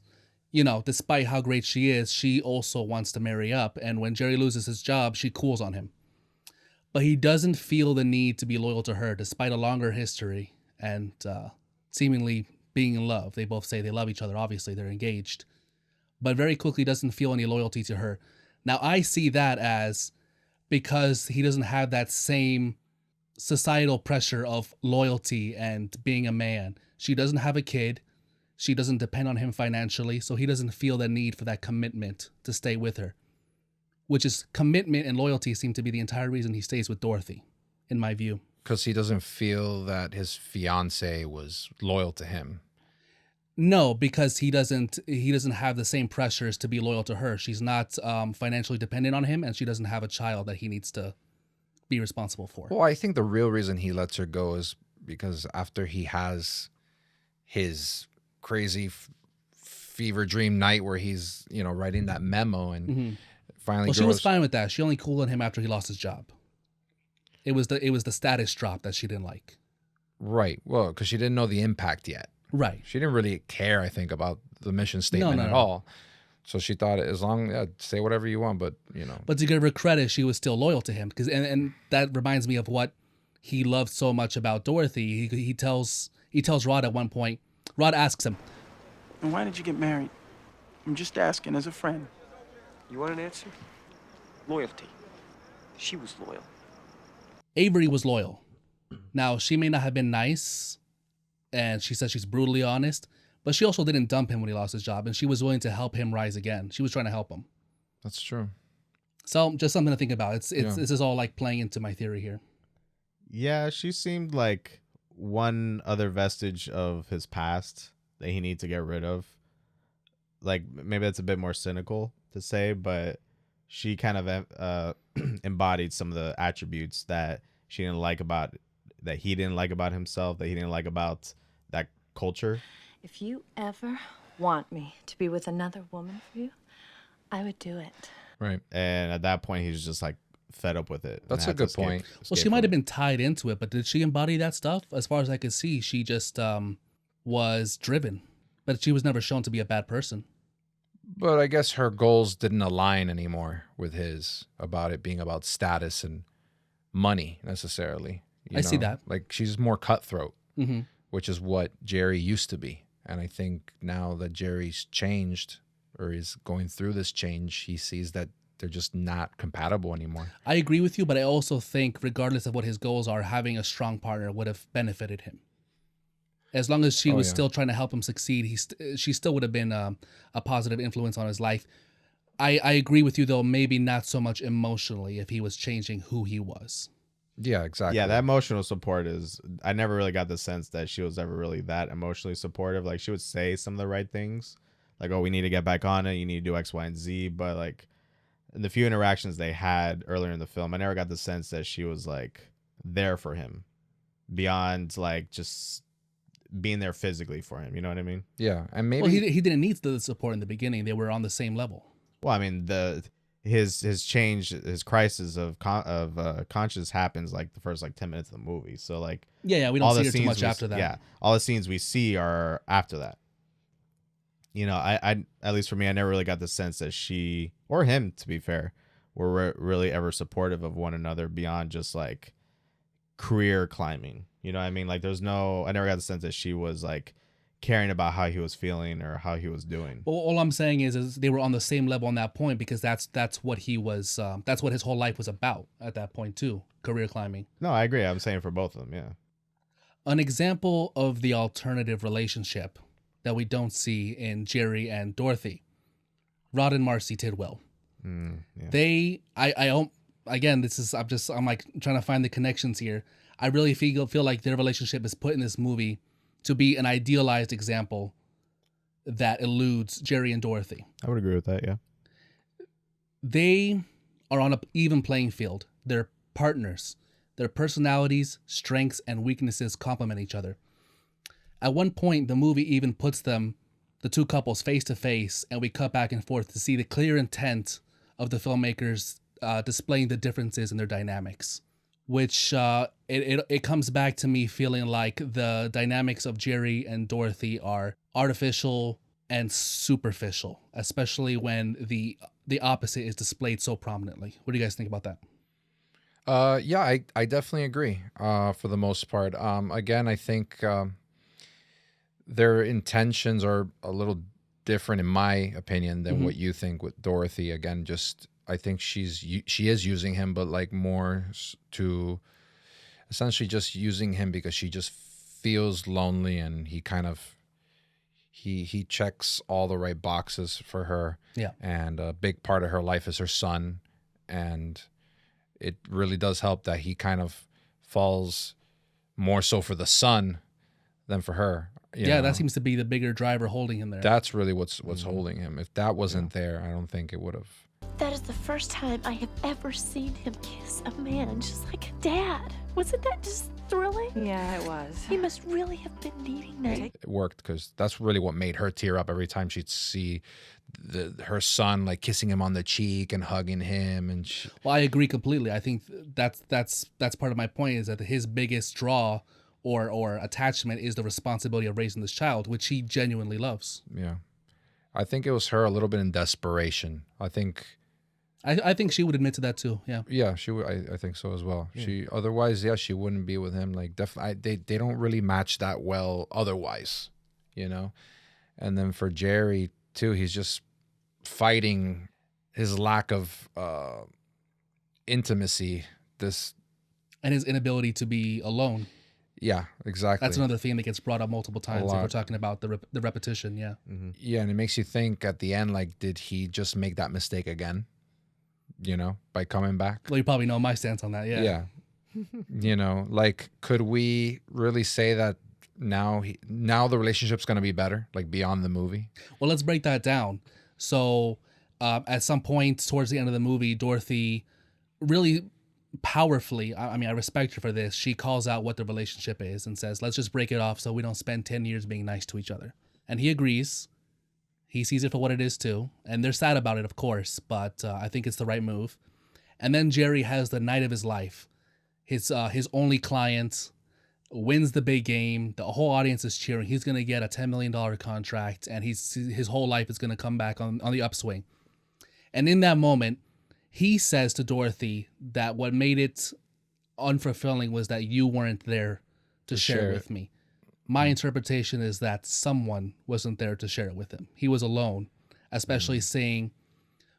you know, despite how great she is, she also wants to marry up. And when Jerry loses his job, she cools on him. But he doesn't feel the need to be loyal to her, despite a longer history and seemingly being in love. They both say they love each other. Obviously, they're engaged. But very quickly doesn't feel any loyalty to her. Now, I see that as because he doesn't have that same societal pressure of loyalty and being a man. She doesn't have a kid. She doesn't depend on him financially, so he doesn't feel the need for that commitment to stay with her. Which is commitment and loyalty seem to be the entire reason he stays with Dorothy, in my view. Because he doesn't feel that his fiance was loyal to him. No, because he doesn't have the same pressures to be loyal to her. She's not financially dependent on him, and she doesn't have a child that he needs to be responsible for. Well, I think the real reason he lets her go is because after he has his crazy fever dream night where he's, you know, writing that memo and finally she was fine with that. She only cooled on him after he lost his job. It was the status drop that she didn't like. Right. Well, because she didn't know the impact yet. Right. She didn't really care, I think, about the mission statement at all. So she thought, as long say whatever you want, but you know. But to give her credit, she was still loyal to him, because and that reminds me of what he loved so much about Dorothy. He tells Rod at one point. Rod asks him, "And why did you get married?" "I'm just asking as a friend." You want an answer? Loyalty. She was loyal. Avery was loyal. Now, she may not have been nice, and she says she's brutally honest, but she also didn't dump him when he lost his job, and she was willing to help him rise again. She was trying to help him. That's true. So, just something to think about. This is all like playing into my theory here. Yeah, she seemed like one other vestige of his past that he needs to get rid of. Like, maybe that's a bit more cynical to say, but she kind of embodied some of the attributes that she didn't like about, that he didn't like about himself, that he didn't like about that culture. If you ever want me to be with another woman for you, I would do it. Right. And at that point, he's just like fed up with it. That's a good point. Well, she might have been tied into it, but did she embody that stuff? As far as I could see, she just was driven, but she was never shown to be a bad person. But I guess her goals didn't align anymore with his, about it being about status and money necessarily. I see that. Like, she's more cutthroat, which is what Jerry used to be. And I think now that Jerry's changed or is going through this change, he sees that they're just not compatible anymore. I agree with you, but I also think regardless of what his goals are, having a strong partner would have benefited him. As long as she was still trying to help him succeed, she still would have been a positive influence on his life. I agree with you, though, maybe not so much emotionally if he was changing who he was. Yeah, exactly. Yeah, that emotional support is, I never really got the sense that she was ever really that emotionally supportive. Like, she would say some of the right things, like, oh, we need to get back on it, you need to do X, Y, and Z. But like, in the few interactions they had earlier in the film, I never got the sense that she was like there for him beyond like just being there physically for him. You know what I mean? Yeah, and maybe Well, he didn't need the support in the beginning. They were on the same level. Well, I mean, his change, his crisis of conscience happens like the first like 10 minutes of the movie. So like, Yeah, we don't see her too much after that. Yeah, all the scenes we see are after that. You know, I at least for me, I never really got the sense that she or him, to be fair, were really ever supportive of one another beyond just like career climbing. You know what I mean? Like, I never got the sense that she was like caring about how he was feeling or how he was doing. Well, all I'm saying is they were on the same level on that point, because that's what he was. That's what his whole life was about at that point too. Career climbing. No, I agree. I'm saying for both of them. Yeah. An example of the alternative relationship that we don't see in Jerry and Dorothy, Rod and Marcy Tidwell. Yeah. I'm like trying to find the connections here. I really feel like their relationship is put in this movie to be an idealized example that eludes Jerry and Dorothy. I would agree with that, yeah. They are on an even playing field. They're partners. Their personalities, strengths, and weaknesses complement each other. At one point, the movie even puts the two couples face to face, and we cut back and forth to see the clear intent of the filmmakers displaying the differences in their dynamics. Which it comes back to me feeling like the dynamics of Jerry and Dorothy are artificial and superficial, especially when the opposite is displayed so prominently. What do you guys think about that? Yeah, I definitely agree for the most part. Again, I think their intentions are a little different, in my opinion, than what you think with Dorothy. Again, just I think she is using him, but like more to essentially just using him because she just feels lonely, and he kind of he checks all the right boxes for her. Yeah. And a big part of her life is her son, and it really does help that he kind of falls more so for the son than for her. You know? That seems to be the bigger driver holding him there. That's really what's holding him. If that wasn't there, I don't think it would have. That is the first time I have ever seen him kiss a man just like a dad. Wasn't that just thrilling? Yeah, it was. He must really have been needing that. It worked because that's really what made her tear up every time she'd see her son like kissing him on the cheek and hugging him. And well, I agree completely. I think that's part of my point, is that his biggest draw or attachment is the responsibility of raising this child, which he genuinely loves. Yeah. I think it was her a little bit in desperation. I think she would admit to that too. Yeah. Yeah, she would. I think so as well. Yeah. Otherwise, she wouldn't be with him. Like, definitely, they don't really match that well. Otherwise, you know. And then for Jerry too, he's just fighting his lack of intimacy. And his inability to be alone. Yeah, exactly. That's another theme that gets brought up multiple times if we're talking about the repetition. Yeah. Mm-hmm. Yeah, and it makes you think at the end, like, did he just make that mistake again? You know, by coming back? Well, you probably know my stance on that. Yeah. Yeah. You know, like, could we really say that now the relationship's going to be better, like beyond the movie? Well, let's break that down. So at some point towards the end of the movie, Dorothy really powerfully, I mean, I respect her for this, she calls out what the relationship is and says, let's just break it off so we don't spend 10 years being nice to each other. And he agrees. He sees it for what it is too. And they're sad about it, of course, but I think it's the right move. And then Jerry has the night of his life. His only client wins the big game. The whole audience is cheering. He's going to get a $10 million contract, and his whole life is going to come back on the upswing. And in that moment, he says to Dorothy that what made it unfulfilling was that you weren't there to share it with me. My interpretation is that someone wasn't there to share it with him. He was alone, especially seeing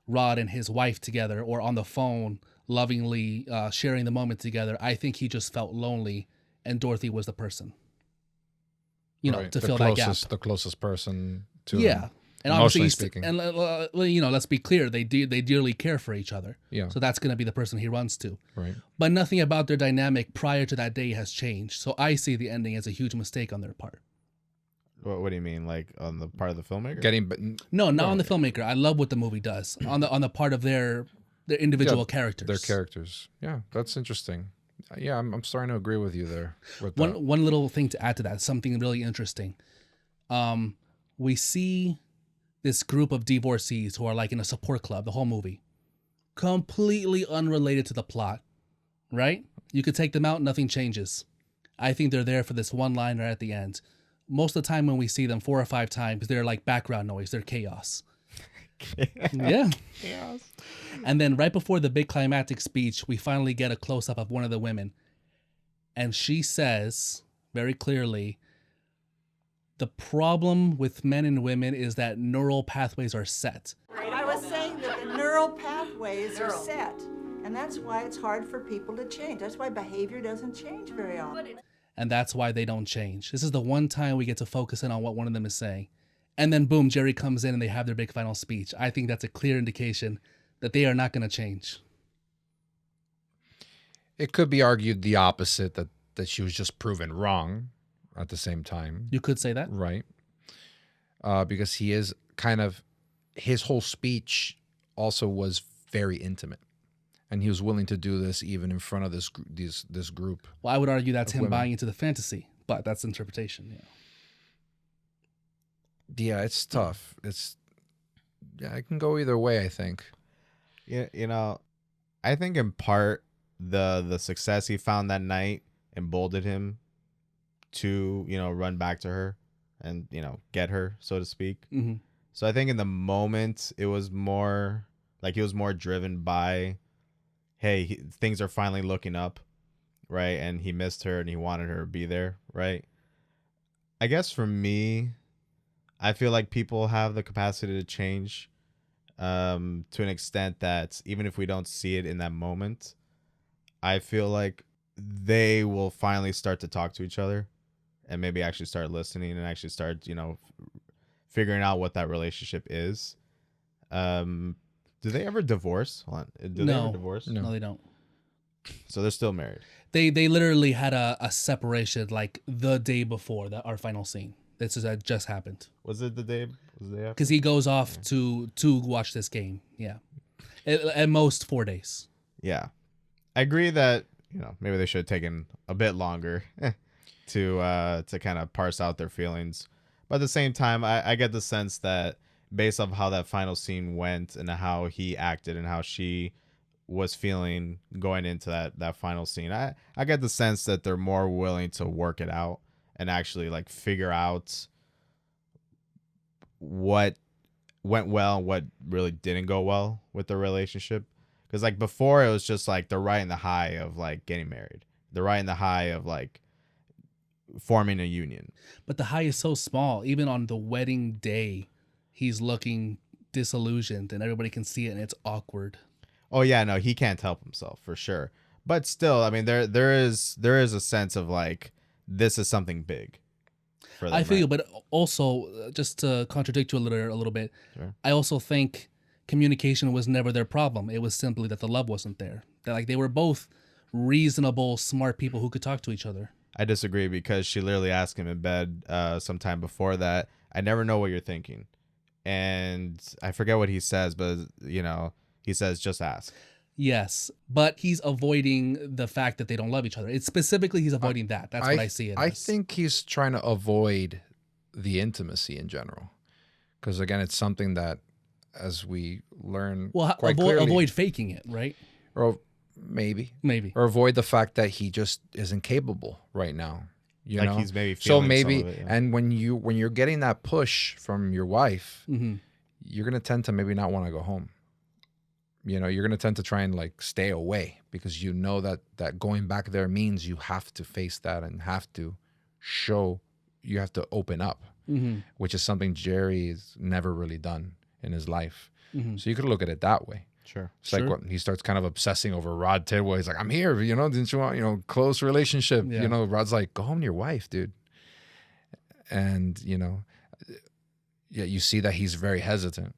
Rod and his wife together or on the phone, lovingly sharing the moment together. I think he just felt lonely, and Dorothy was the person, to fill that gap. The closest person to him. him. And Emotionally obviously, speaking. and let's be clear, they dearly care for each other. Yeah. So that's going to be the person he runs to. Right. But nothing about their dynamic prior to that day has changed. So I see the ending as a huge mistake on their part. What do you mean, like on the part of the filmmaker? No, not on the filmmaker. I love what the movie does on the part of their individual characters. Their characters. Yeah, that's interesting. Yeah, I'm starting to agree with you there. With One little thing to add to that, something really interesting. We see this group of divorcees who are like in a support club the whole movie, completely unrelated to the plot, right? You could take them out, nothing changes. I think they're there for this one liner at the end. Most of the time when we see them 4 or 5 times, they're like background noise. They're chaos. Yeah. Chaos. And then right before the big climactic speech, we finally get a close-up of one of the women. And she says very clearly, the problem with men and women is that neural pathways are set. I was saying that the neural pathways are set, and that's why it's hard for people to change. That's why behavior doesn't change very often. And that's why they don't change. This is the one time we get to focus in on what one of them is saying. And then boom, Jerry comes in and they have their big final speech. I think that's a clear indication that they are not going to change. It could be argued the opposite, that she was just proven wrong at the same time. You could say that. Right. Because he is kind of, his whole speech also was very intimate. And he was willing to do this even in front of this group. Well, I would argue that's him women. buying into the fantasy, but that's interpretation. Yeah, it's tough. It can go either way, I think. Yeah, I think in part the success he found that night emboldened him to, run back to her and, get her, so to speak. Mm-hmm. So I think in the moment it was more like he was more driven by, hey, things are finally looking up, right? And he missed her and he wanted her to be there, right? I guess for me, I feel like people have the capacity to change to an extent that even if we don't see it in that moment, I feel like they will finally start to talk to each other and maybe actually start listening and actually start, figuring out what that relationship is. Do they ever divorce? Hold on. Do they ever divorce? No, they don't. So they're still married. They literally had a separation like the day before our final scene. This just happened. Was it the day? Because he goes off to watch this game. Yeah, at most 4 days. Yeah, I agree that maybe they should have taken a bit longer to kind of parse out their feelings. But at the same time, I get the sense that based off how that final scene went and how he acted and how she was feeling going into that final scene, I get the sense that they're more willing to work it out and actually like figure out what went well and what really didn't go well with the relationship. Because like before it was just like they're riding the high of like getting married. They're riding the high of like forming a union. But the high is so small. Even on the wedding day, he's looking disillusioned and everybody can see it and it's awkward. Oh yeah, no, he can't help himself for sure. But still, I mean, there is a sense of like this is something big. For them, I feel, right? but also just to contradict you a little bit, Sure. I also think communication was never their problem. It was simply that the love wasn't there. That like they were both reasonable, smart people who could talk to each other. I disagree because she literally asked him in bed sometime before that, I never know what you're thinking. And I forget what he says, but he says just ask. Yes, but he's avoiding the fact that they don't love each other. It's specifically he's avoiding that. That's what I see it I as. think he's trying to avoid the intimacy in general. Because again, it's something that as we learn quite clearly, avoid faking it, right? Or maybe. Or avoid the fact that he just isn't capable right now. You Like know? he's maybe so feeling maybe some of it, yeah. and when you're getting that push from your wife, Mm-hmm. you're gonna tend to maybe not want to go home. You're gonna tend to try and like stay away because you know that going back there means you have to face that and have to you have to open up, Mm-hmm. which is something Jerry's never really done in his life. Mm-hmm. So you could look at it that way. Sure. It's like what he starts kind of obsessing over Rod Tidwell. He's like, I'm here, didn't you want, close relationship? Yeah. Rod's like, go home to your wife, dude. And, yeah, you see that he's very hesitant.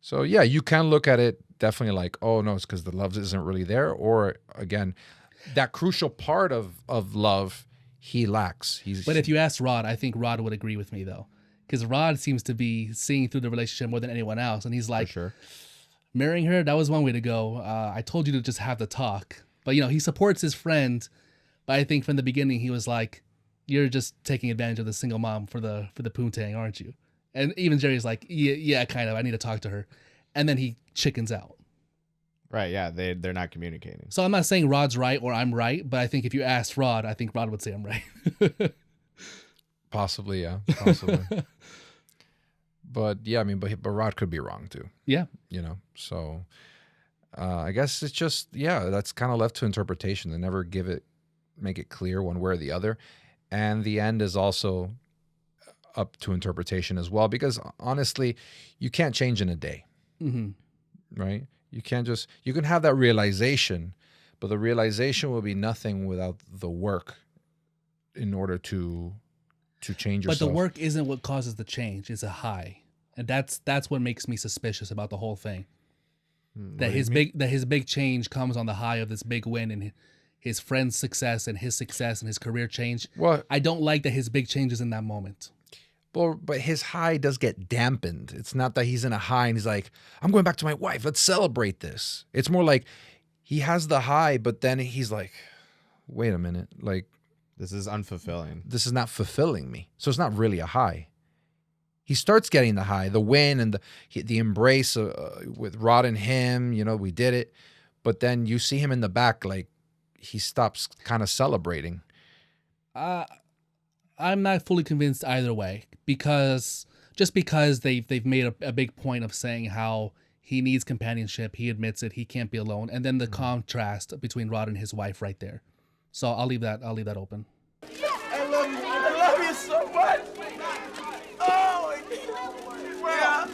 So yeah, you can look at it definitely like, oh no, it's because the love isn't really there, or again, that crucial part of love he lacks. But if you ask Rod, I think Rod would agree with me though, because Rod seems to be seeing through the relationship more than anyone else, and he's like, sure. Marrying her, that was one way to go. I told you to just have the talk, but he supports his friend. But I think from the beginning he was like, "You're just taking advantage of the single mom for the poontang, aren't you?" And even Jerry's like, "Yeah, kind of. I need to talk to her," and then he chickens out. Right? Yeah, they're not communicating. So I'm not saying Rod's right or I'm right, but I think if you asked Rod, I think Rod would say I'm right. Possibly, yeah, possibly. But yeah, I mean, but Rod could be wrong too. Yeah, So I guess it's just that's kind of left to interpretation. They never make it clear one way or the other, and the end is also up to interpretation as well. Because honestly, you can't change in a day, right? You can have that realization, but the realization will be nothing without the work in order to change yourself. But the work isn't what causes the change; it's a high. And that's what makes me suspicious about the whole thing. That his big change comes on the high of this big win and his friend's success and his career change. Well, I don't like that his big change is in that moment. Well, but his high does get dampened. It's not that he's in a high and he's like, I'm going back to my wife. Let's celebrate this. It's more like he has the high, but then he's like, wait a minute. Like, this is unfulfilling. This is not fulfilling me. So it's not really a high. He starts getting the high, the win and the embrace with Rod and him, we did it. But then you see him in the back, like he stops kind of celebrating. I'm not fully convinced either way, because they've made a big point of saying how he needs companionship. He admits it. He can't be alone. And then the contrast between Rod and his wife right there. So I'll leave that open. I love you so much. Oh, yeah.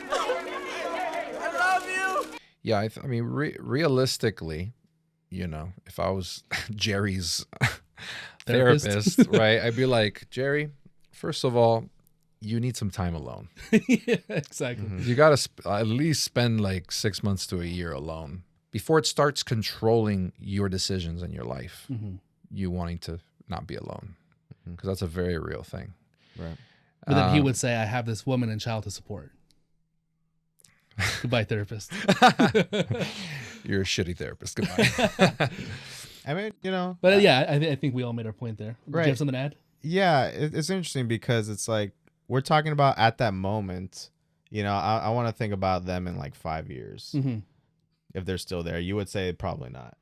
I love you. Yeah, I mean, realistically, if I was Jerry's therapist, right, I'd be like, Jerry, first of all, you need some time alone. Yeah, exactly. You got to at least spend like 6 months to a year alone before it starts controlling your decisions in your life. You wanting to not be alone, because that's a very real thing. Right. But then he would say, I have this woman and child to support. Goodbye, therapist. You're a shitty therapist. Goodbye. I mean, But yeah, I think we all made our point there. Right. Do you have something to add? Yeah, it's interesting because it's like we're talking about at that moment. I want to think about them in like 5 years. If they're still there. You would say probably not.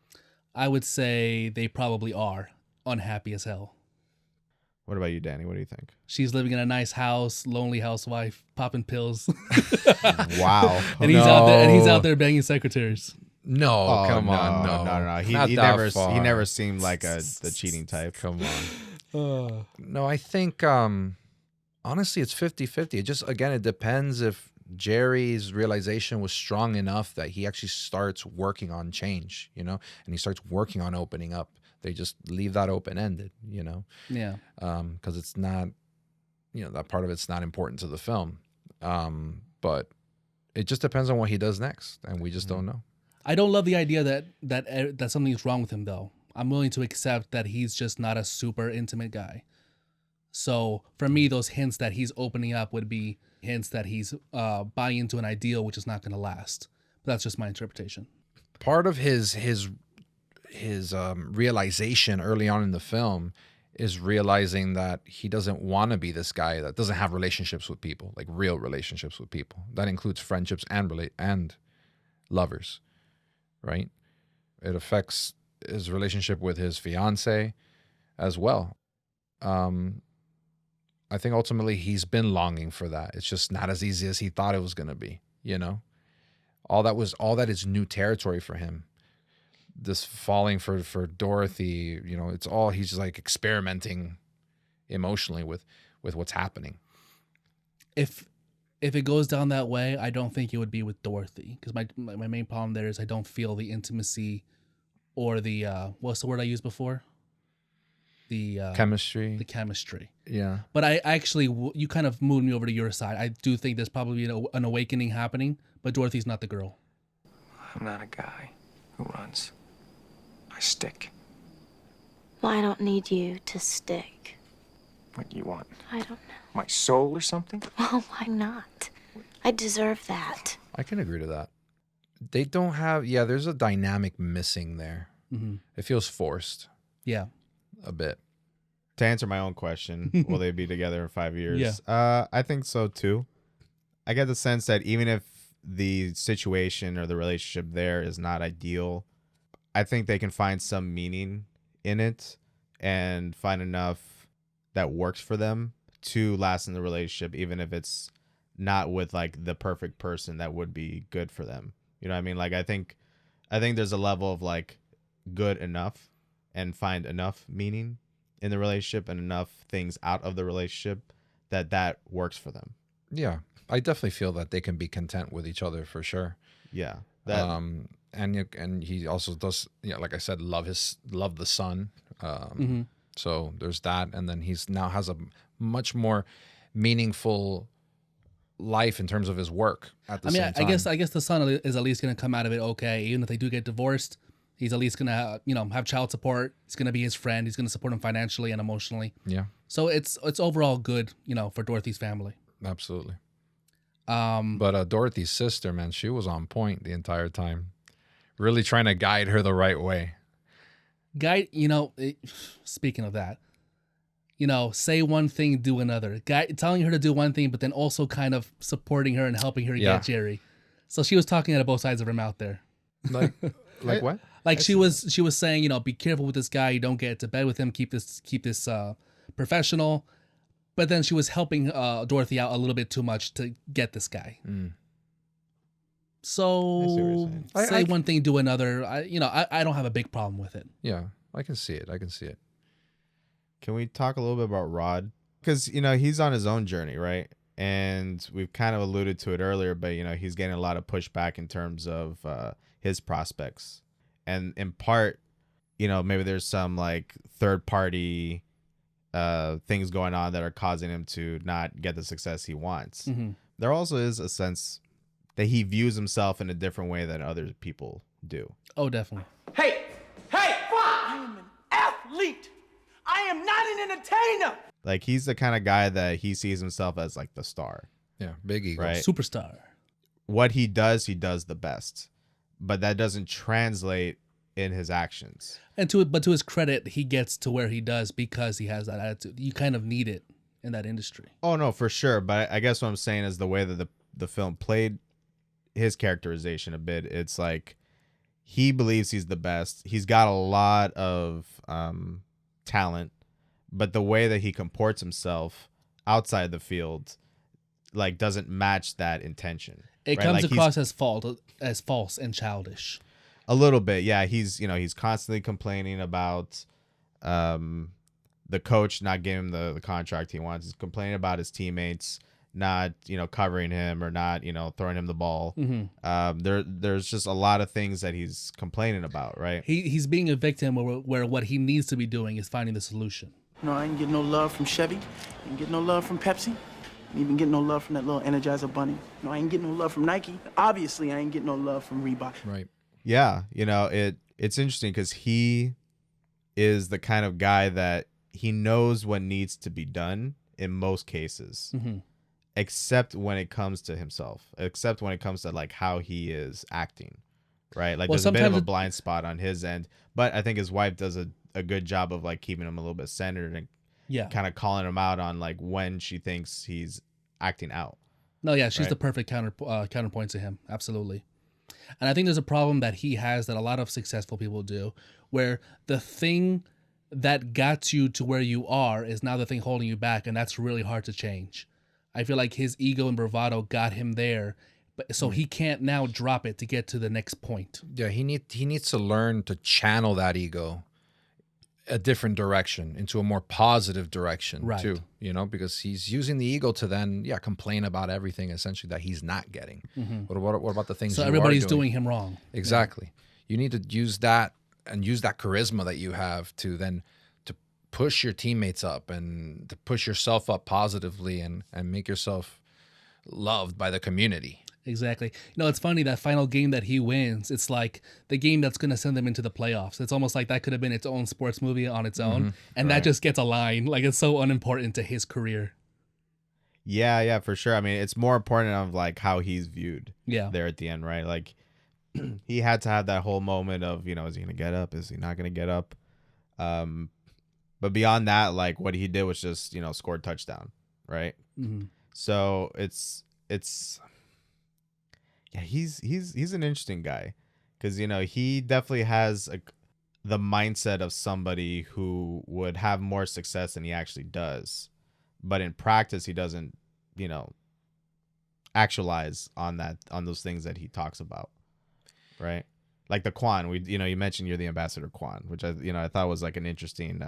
I would say they probably are unhappy as hell. What about you, Danny? What do you think? She's living in a nice house, lonely housewife, popping pills. Wow. And he's out there banging secretaries. No, come on, no. He never seemed like the cheating type. Come on. No, I think honestly it's 50-50. It just, again, it depends if Jerry's realization was strong enough that he actually starts working on change, and he starts working on opening up. They just leave that open-ended, Yeah. Because it's not, that part of it's not important to the film. But it just depends on what he does next, and we just don't know. I don't love the idea that something's wrong with him, though. I'm willing to accept that he's just not a super intimate guy. So for me, those hints that he's opening up would be hints that he's buying into an ideal which is not going to last. But that's just my interpretation. Part of his realization early on in the film is realizing that he doesn't want to be this guy that doesn't have relationships with people, like real relationships with people. That includes friendships and lovers, right? It affects his relationship with his fiance as well. I think ultimately he's been longing for that. It's just not as easy as he thought it was going to be, All that is new territory for him. This falling for Dorothy, it's all, he's just like experimenting emotionally with what's happening. If it goes down that way, I don't think it would be with Dorothy, because my main problem there is I don't feel the intimacy or the what's the word I used before? the chemistry. The chemistry. Yeah. But I actually, you kind of moved me over to your side. I do think there's probably an awakening happening, but Dorothy's not the girl. I'm not a guy who runs. I stick. Well, I don't need you to stick. What do you want? I don't know. My soul or something? Well, why not? I deserve that. I can agree to that. They don't have, there's a dynamic missing there. Mm-hmm. It feels forced. Yeah. A bit. To answer my own question, will they be together in 5 years? Yeah. I think so too. I get the sense that even if the situation or the relationship there is not ideal, I think they can find some meaning in it and find enough that works for them to last in the relationship, even if it's not with like the perfect person that would be good for them. You know what I mean? Like I think there's a level of like good enough and find enough meaning in the relationship and enough things out of the relationship that works for them. Yeah. I definitely feel that they can be content with each other for sure. Yeah. And he also does, like I said, love the son. So there's that, and then he's now has a much more meaningful life in terms of his work. At the same time. I guess the son is at least going to come out of it okay, even if they do get divorced. He's at least going to have child support. He's going to be his friend. He's going to support him financially and emotionally. Yeah. So it's overall good, for Dorothy's family. Absolutely. But Dorothy's sister, man, she was on point the entire time, really trying to guide her the right way. Speaking of that, say one thing, do another. Telling her to do one thing, but then also kind of supporting her and helping her get Jerry. So she was talking out of both sides of her mouth there. Like what? Like she was saying, be careful with this guy. You don't get to bed with him. Keep this professional. But then she was helping Dorothy out a little bit too much to get this guy. So say one thing, do another. I don't have a big problem with it. Yeah, I can see it. Can we talk a little bit about Rod? Because, he's on his own journey, right? And we've kind of alluded to it earlier, but, he's getting a lot of pushback in terms of his prospects. And in part, maybe there's some like third party things going on that are causing him to not get the success he wants. Mm-hmm. There also is a sense that he views himself in a different way than other people do. Oh, definitely. Hey, I am an athlete. I am not an entertainer. Like he's the kind of guy that he sees himself as like the star. Yeah, big ego. Right? Superstar. What he does the best. But that doesn't translate in his actions. And to his credit, he gets to where he does because he has that attitude. You kind of need it in that industry. Oh no, for sure. But I guess what I'm saying is the way that the film played his characterization a bit. It's like he believes he's the best. He's got a lot of talent, but the way that he comports himself outside the field, like, doesn't match that intention. It comes across as false and childish. A little bit, yeah. He's constantly complaining about the coach not giving him the contract he wants. He's complaining about his teammates not covering him or not throwing him the ball. Mm-hmm. There's just a lot of things that he's complaining about, right? He's being a victim where what he needs to be doing is finding the solution. I ain't getting no love from Chevy. I ain't getting no love from Pepsi. I ain't even getting no love from that little Energizer bunny. I ain't getting no love from Nike. Obviously, I ain't getting no love from Reebok. Right. Yeah, it's interesting because he is the kind of guy that he knows what needs to be done in most cases, mm-hmm. except when it comes to himself, except when it comes to like how he is acting, right? Like there's a bit of a blind spot on his end, but I think his wife does a good job of like keeping him a little bit centered and kind of calling him out on like when she thinks he's acting out. No, yeah, she's the perfect counterpoint to him. Absolutely. And I think there's a problem that he has that a lot of successful people do, where the thing that got you to where you are is now the thing holding you back, and that's really hard to change. I feel like his ego and bravado got him there, but so he can't now drop it to get to the next point. Yeah, he needs to learn to channel that ego a different direction, into a more positive direction, too, because he's using the ego to then complain about everything essentially that he's not getting. Mm-hmm. What about the things so you everybody's are doing? doing him wrong? Exactly. You need to use that and use that charisma that you have to then to push your teammates up and to push yourself up positively and make yourself loved by the community. Exactly. It's funny, that final game that he wins, it's like the game that's going to send them into the playoffs. It's almost like that could have been its own sports movie on its own. And that just gets a line. Like, it's so unimportant to his career. Yeah, for sure. I mean, it's more important of like how he's viewed there at the end, right? Like, he had to have that whole moment of, is he going to get up? Is he not going to get up? But beyond that, like, what he did was just, scored touchdown, right? Mm-hmm. So it's yeah, he's an interesting guy because he definitely has the mindset of somebody who would have more success than he actually does, but in practice he doesn't actualize on those things that he talks about, right? Like the Quan, you mentioned you're the ambassador Quan, which I thought was like an interesting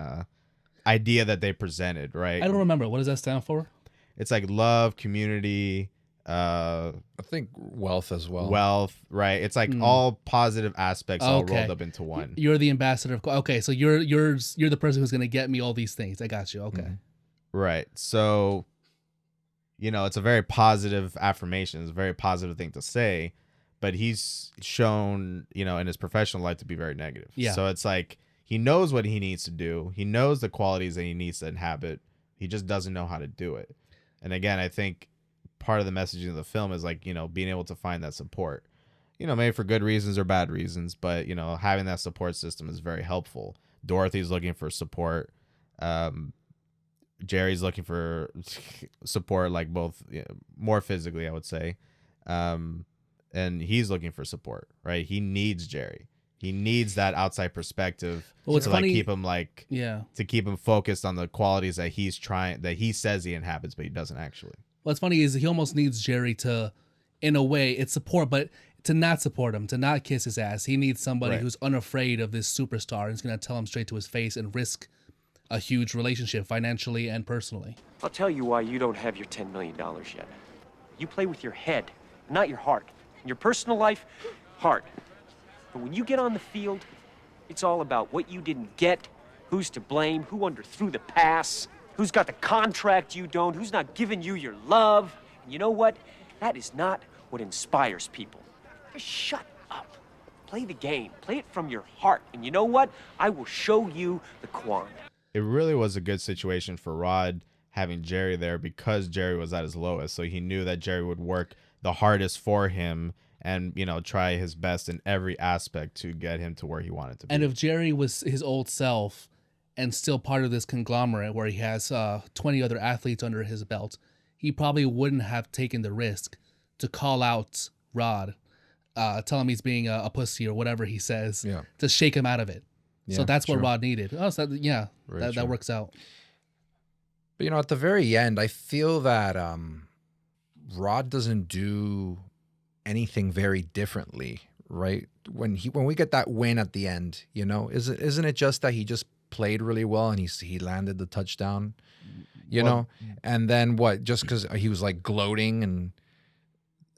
idea that they presented, right? I don't remember. What does that stand for? It's like love, community, I think wealth as well. Wealth, right? It's like all positive aspects all rolled up into one. You're the ambassador of. Okay, so you're the person who's going to get me all these things. I got you. Okay. Right. So, it's a very positive affirmation. It's a very positive thing to say, but he's shown, in his professional life to be very negative. Yeah. So it's like he knows what he needs to do. He knows the qualities that he needs to inhabit. He just doesn't know how to do it. And again, I think part of the messaging of the film is like, being able to find that support, maybe for good reasons or bad reasons, but, having that support system is very helpful. Dorothy's looking for support. Jerry's looking for support, like both more physically, I would say. And he's looking for support, right? He needs Jerry. He needs that outside perspective to keep him to keep him focused on the qualities that he says he inhabits, but he doesn't actually. What's funny is he almost needs Jerry to, in a way, it's support, but to not support him, to not kiss his ass. He needs somebody who's unafraid of this superstar and is going to tell him straight to his face and risk a huge relationship financially and personally. I'll tell you why you don't have your $10 million yet. You play with your head, not your heart. In your personal life, heart. But when you get on the field, it's all about what you didn't get, who's to blame, who underthrew the pass, who's got the contract you don't, who's not giving you your love. And you know what? That is not what inspires people. Just shut up. Play the game. Play it from your heart. And you know what? I will show you the Quan. It really was a good situation for Rod having Jerry there because Jerry was at his lowest. So he knew that Jerry would work the hardest for him and, try his best in every aspect to get him to where he wanted to be. And if Jerry was his old self and still part of this conglomerate where he has 20 other athletes under his belt, he probably wouldn't have taken the risk to call out Rod, tell him he's being a pussy or whatever he says, to shake him out of it. So that's what Rod needed. Oh, so that works out. But, at the very end, I feel that Rod doesn't do anything very differently, right? When we get that win at the end, isn't it just that he just played really well and he landed the touchdown, and then what? Just because he was like gloating and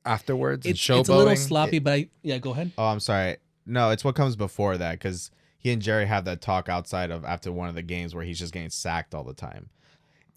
afterwards and showboating. It's a little sloppy, but go ahead. Oh, I'm sorry. No, it's what comes before that because he and Jerry have that talk outside of after one of the games where he's just getting sacked all the time.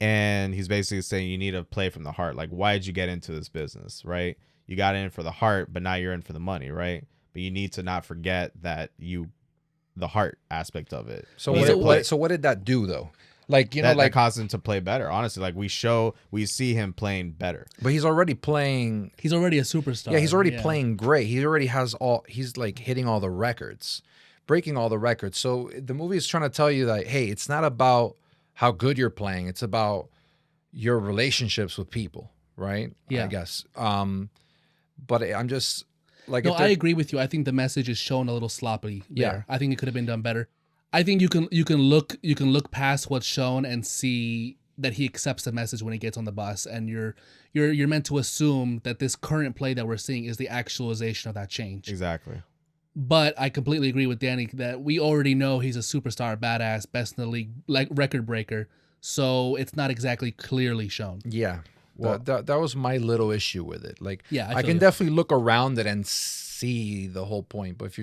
And he's basically saying you need to play from the heart. Like, why did you get into this business, right? You got in for the heart, but now you're in for the money, right? But you need to not forget that the heart aspect of it. So what did that do though? Like, that caused him to play better. Honestly, like we see him playing better. But he's already playing. He's already a superstar. Yeah, he's already playing great. He already has he's like hitting all the records, breaking all the records. So the movie is trying to tell you that, hey, it's not about how good you're playing. It's about your relationships with people, right? Yeah. I guess. But I'm just like, no, I agree with you. I think the message is shown a little sloppy there. I think it could have been done better. I think you can look past what's shown and see that he accepts the message when he gets on the bus, and you're meant to assume that this current play that we're seeing is the actualization of that change. Exactly. But I completely agree with Danny that we already know he's a superstar, badass, best in the league, like record breaker. So it's not exactly clearly shown. Yeah. Well, that was my little issue with it. Like, yeah, I can definitely look around it and see the whole point. But if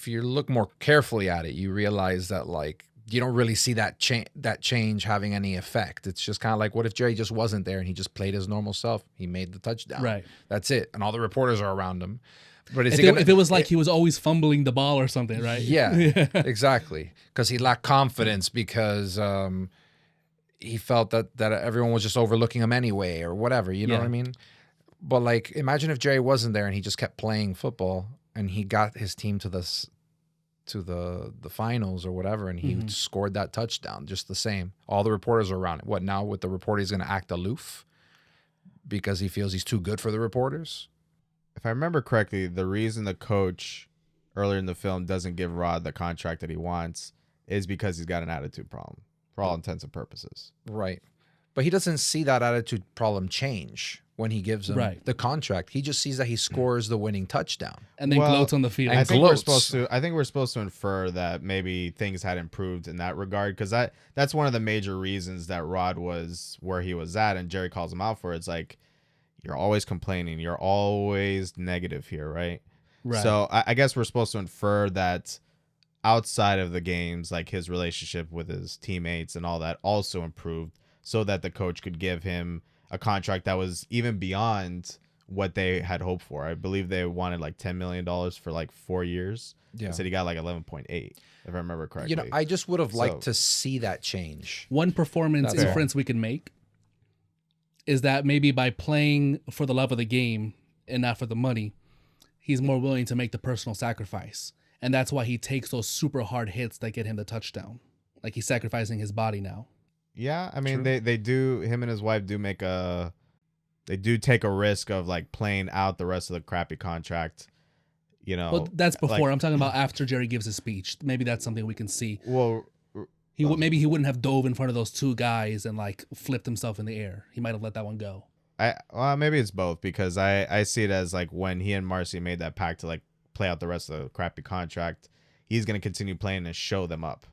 you look more carefully at it, you realize that like you don't really see that change having any effect. It's just kind of like, what if Jerry just wasn't there and he just played his normal self? He made the touchdown. Right. That's it. And all the reporters are around him. But if it was like he was always fumbling the ball or something, right? Yeah, exactly. Because he lacked confidence because he felt that everyone was just overlooking him anyway or whatever. You know what I mean? But like, imagine if Jerry wasn't there and he just kept playing football and he got his team to the finals or whatever, and he scored that touchdown just the same. All the reporters are around it. What now? With the reporter, he's going to act aloof because he feels he's too good for the reporters? If I remember correctly, the reason the coach earlier in the film doesn't give Rod the contract that he wants is because he's got an attitude problem for all intents and purposes. Right. But he doesn't see that attitude problem change when he gives him the contract. He just sees that he scores the winning touchdown. And then gloats on the field. I think we're supposed to infer that maybe things had improved in that regard, because that's one of the major reasons that Rod was where he was at, and Jerry calls him out for it. It's like, you're always complaining. You're always negative here, right? Right. So I guess we're supposed to infer that outside of the games, like his relationship with his teammates and all that also improved, so that the coach could give him a contract that was even beyond what they had hoped for. I believe they wanted like $10 million for like 4 years. Yeah. Instead he got like 11.8, if I remember correctly. You know, I just would have liked to see that change. One performance inference we can make is that maybe by playing for the love of the game and not for the money, he's more willing to make the personal sacrifice. And that's why he takes those super hard hits that get him the touchdown. Like, he's sacrificing his body now. Yeah, I mean, they do, him and his wife do they do take a risk of like playing out the rest of the crappy contract, you know. Well, that's before. Like, I'm talking about after Jerry gives his speech. Maybe that's something we can see. Well, maybe he wouldn't have dove in front of those two guys and like flipped himself in the air. He might have let that one go. Maybe it's both, because I see it as like when he and Marcy made that pact to like play out the rest of the crappy contract, he's going to continue playing and show them up.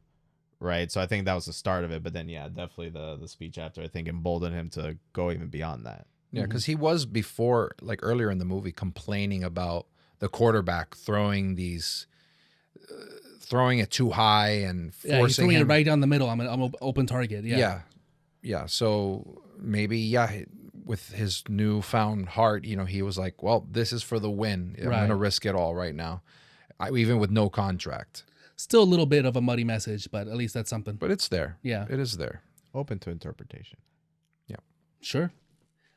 Right. So I think that was the start of it. But then, yeah, definitely the speech after, I think, emboldened him to go even beyond that. Yeah, because he was before, like earlier in the movie, complaining about the quarterback throwing it too high and forcing he's throwing him. it right down the middle. I'm an open target. Yeah. So maybe, with his newfound heart, you know, he was like, well, this is for the win. I'm going to risk it all right now, even with no contract. Still a little bit of a muddy message, but at least that's something. But it's there. Yeah. It is there. Open to interpretation. Yeah. Sure.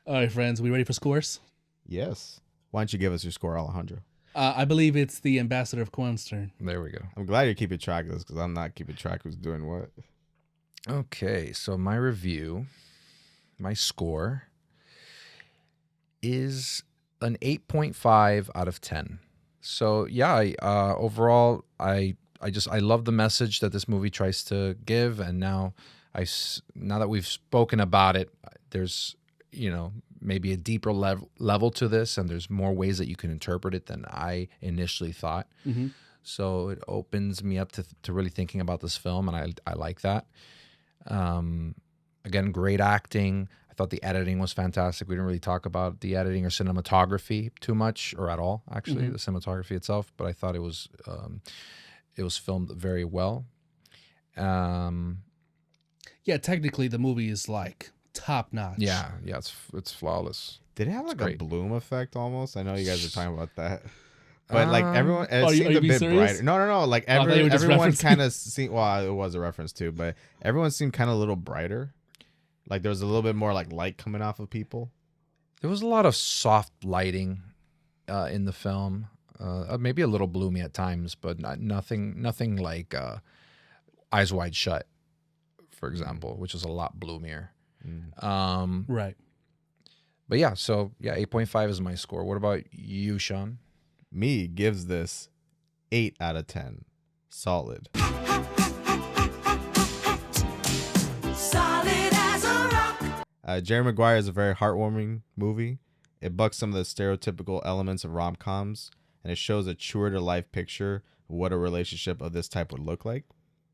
All right, friends. We ready for scores? Yes. Why don't you give us your score, Alejandro? I believe it's the ambassador of Quan's turn. There we go. I'm glad you're keeping track of this, because I'm not keeping track who's doing what. Okay. So my score is an 8.5 out of 10. So yeah, overall, I love the message that this movie tries to give, and now that we've spoken about it, there's, you know, maybe a deeper level to this, and there's more ways that you can interpret it than I initially thought. Mm-hmm. So it opens me up to really thinking about this film, and I like that. Again, great acting. I thought the editing was fantastic. We didn't really talk about the editing or cinematography too much, or at all, actually, the cinematography itself. But I thought it was filmed very well. Yeah, technically the movie is like top notch. Yeah, it's flawless. Did it have like great. a bloom effect almost? I know you guys are talking about that. But like everyone, it are seemed you a bit serious? brighter. No. Like I thought you were just everyone referencing. kind of seemed. Well, it was a reference too, but everyone seemed kind of a little brighter. Like there was a little bit more like light coming off of people. There was a lot of soft lighting in the film. Maybe a little gloomy at times, but nothing like Eyes Wide Shut, for example, which is a lot gloomier. Right. But yeah, so yeah, 8.5 is my score. What about you, Sean? Me gives this 8 out of 10. Solid. Jerry Maguire is a very heartwarming movie. It bucks some of the stereotypical elements of rom-coms, and it shows a truer-to-life picture of what a relationship of this type would look like.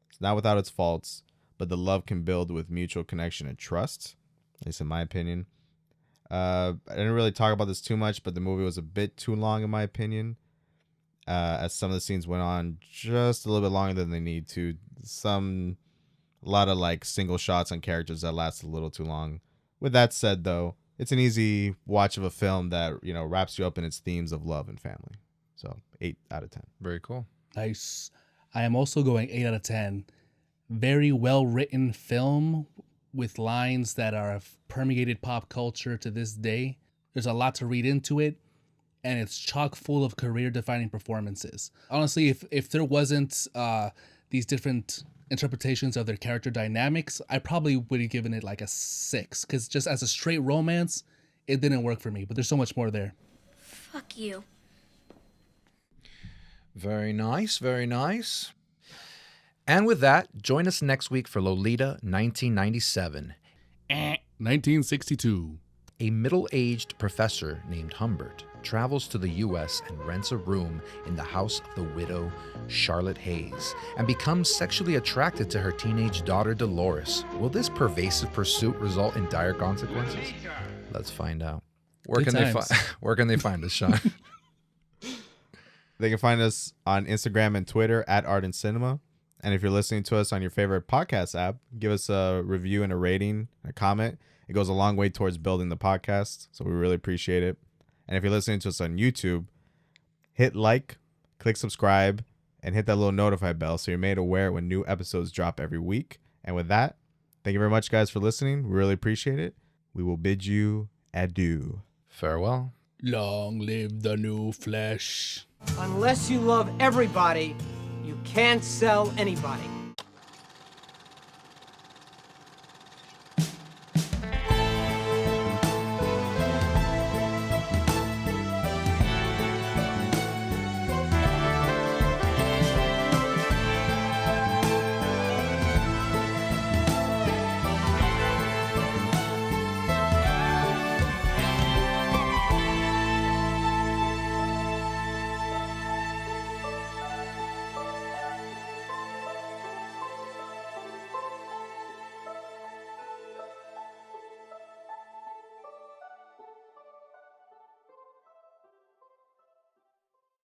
It's not without its faults, but the love can build with mutual connection and trust, at least in my opinion. I didn't really talk about this too much, but the movie was a bit too long in my opinion, as some of the scenes went on just a little bit longer than they need to. Some A lot of like single shots on characters that last a little too long. With that said, though, it's an easy watch of a film that, you know, wraps you up in its themes of love and family. So 8 out of 10. Very cool. Nice. I am also going 8 out of 10. Very well written film with lines that have permeated pop culture to this day. There's a lot to read into it, and it's chock full of career-defining performances. Honestly, if there wasn't these different interpretations of their character dynamics, I probably would have given it like a 6, because just as a straight romance, it didn't work for me, but there's so much more there. Fuck you. Very nice, very nice. And with that, join us next week for Lolita 1997. 1962. A middle-aged professor named Humbert travels to the U.S. and rents a room in the house of the widow Charlotte Hayes and becomes sexually attracted to her teenage daughter Dolores. Will this pervasive pursuit result in dire consequences? Let's find out. Where can they find us, Sean? They can find us on Instagram and Twitter at Ardent Cinema. And if you're listening to us on your favorite podcast app, give us a review and a rating, a comment. It goes a long way towards building the podcast, so we really appreciate it. And if you're listening to us on YouTube, hit like, click subscribe, and hit that little notify bell so you're made aware when new episodes drop every week. And with that, thank you very much, guys, for listening. We really appreciate it. We will bid you adieu. Farewell. Long live the new flesh. Unless you love everybody, you can't sell anybody.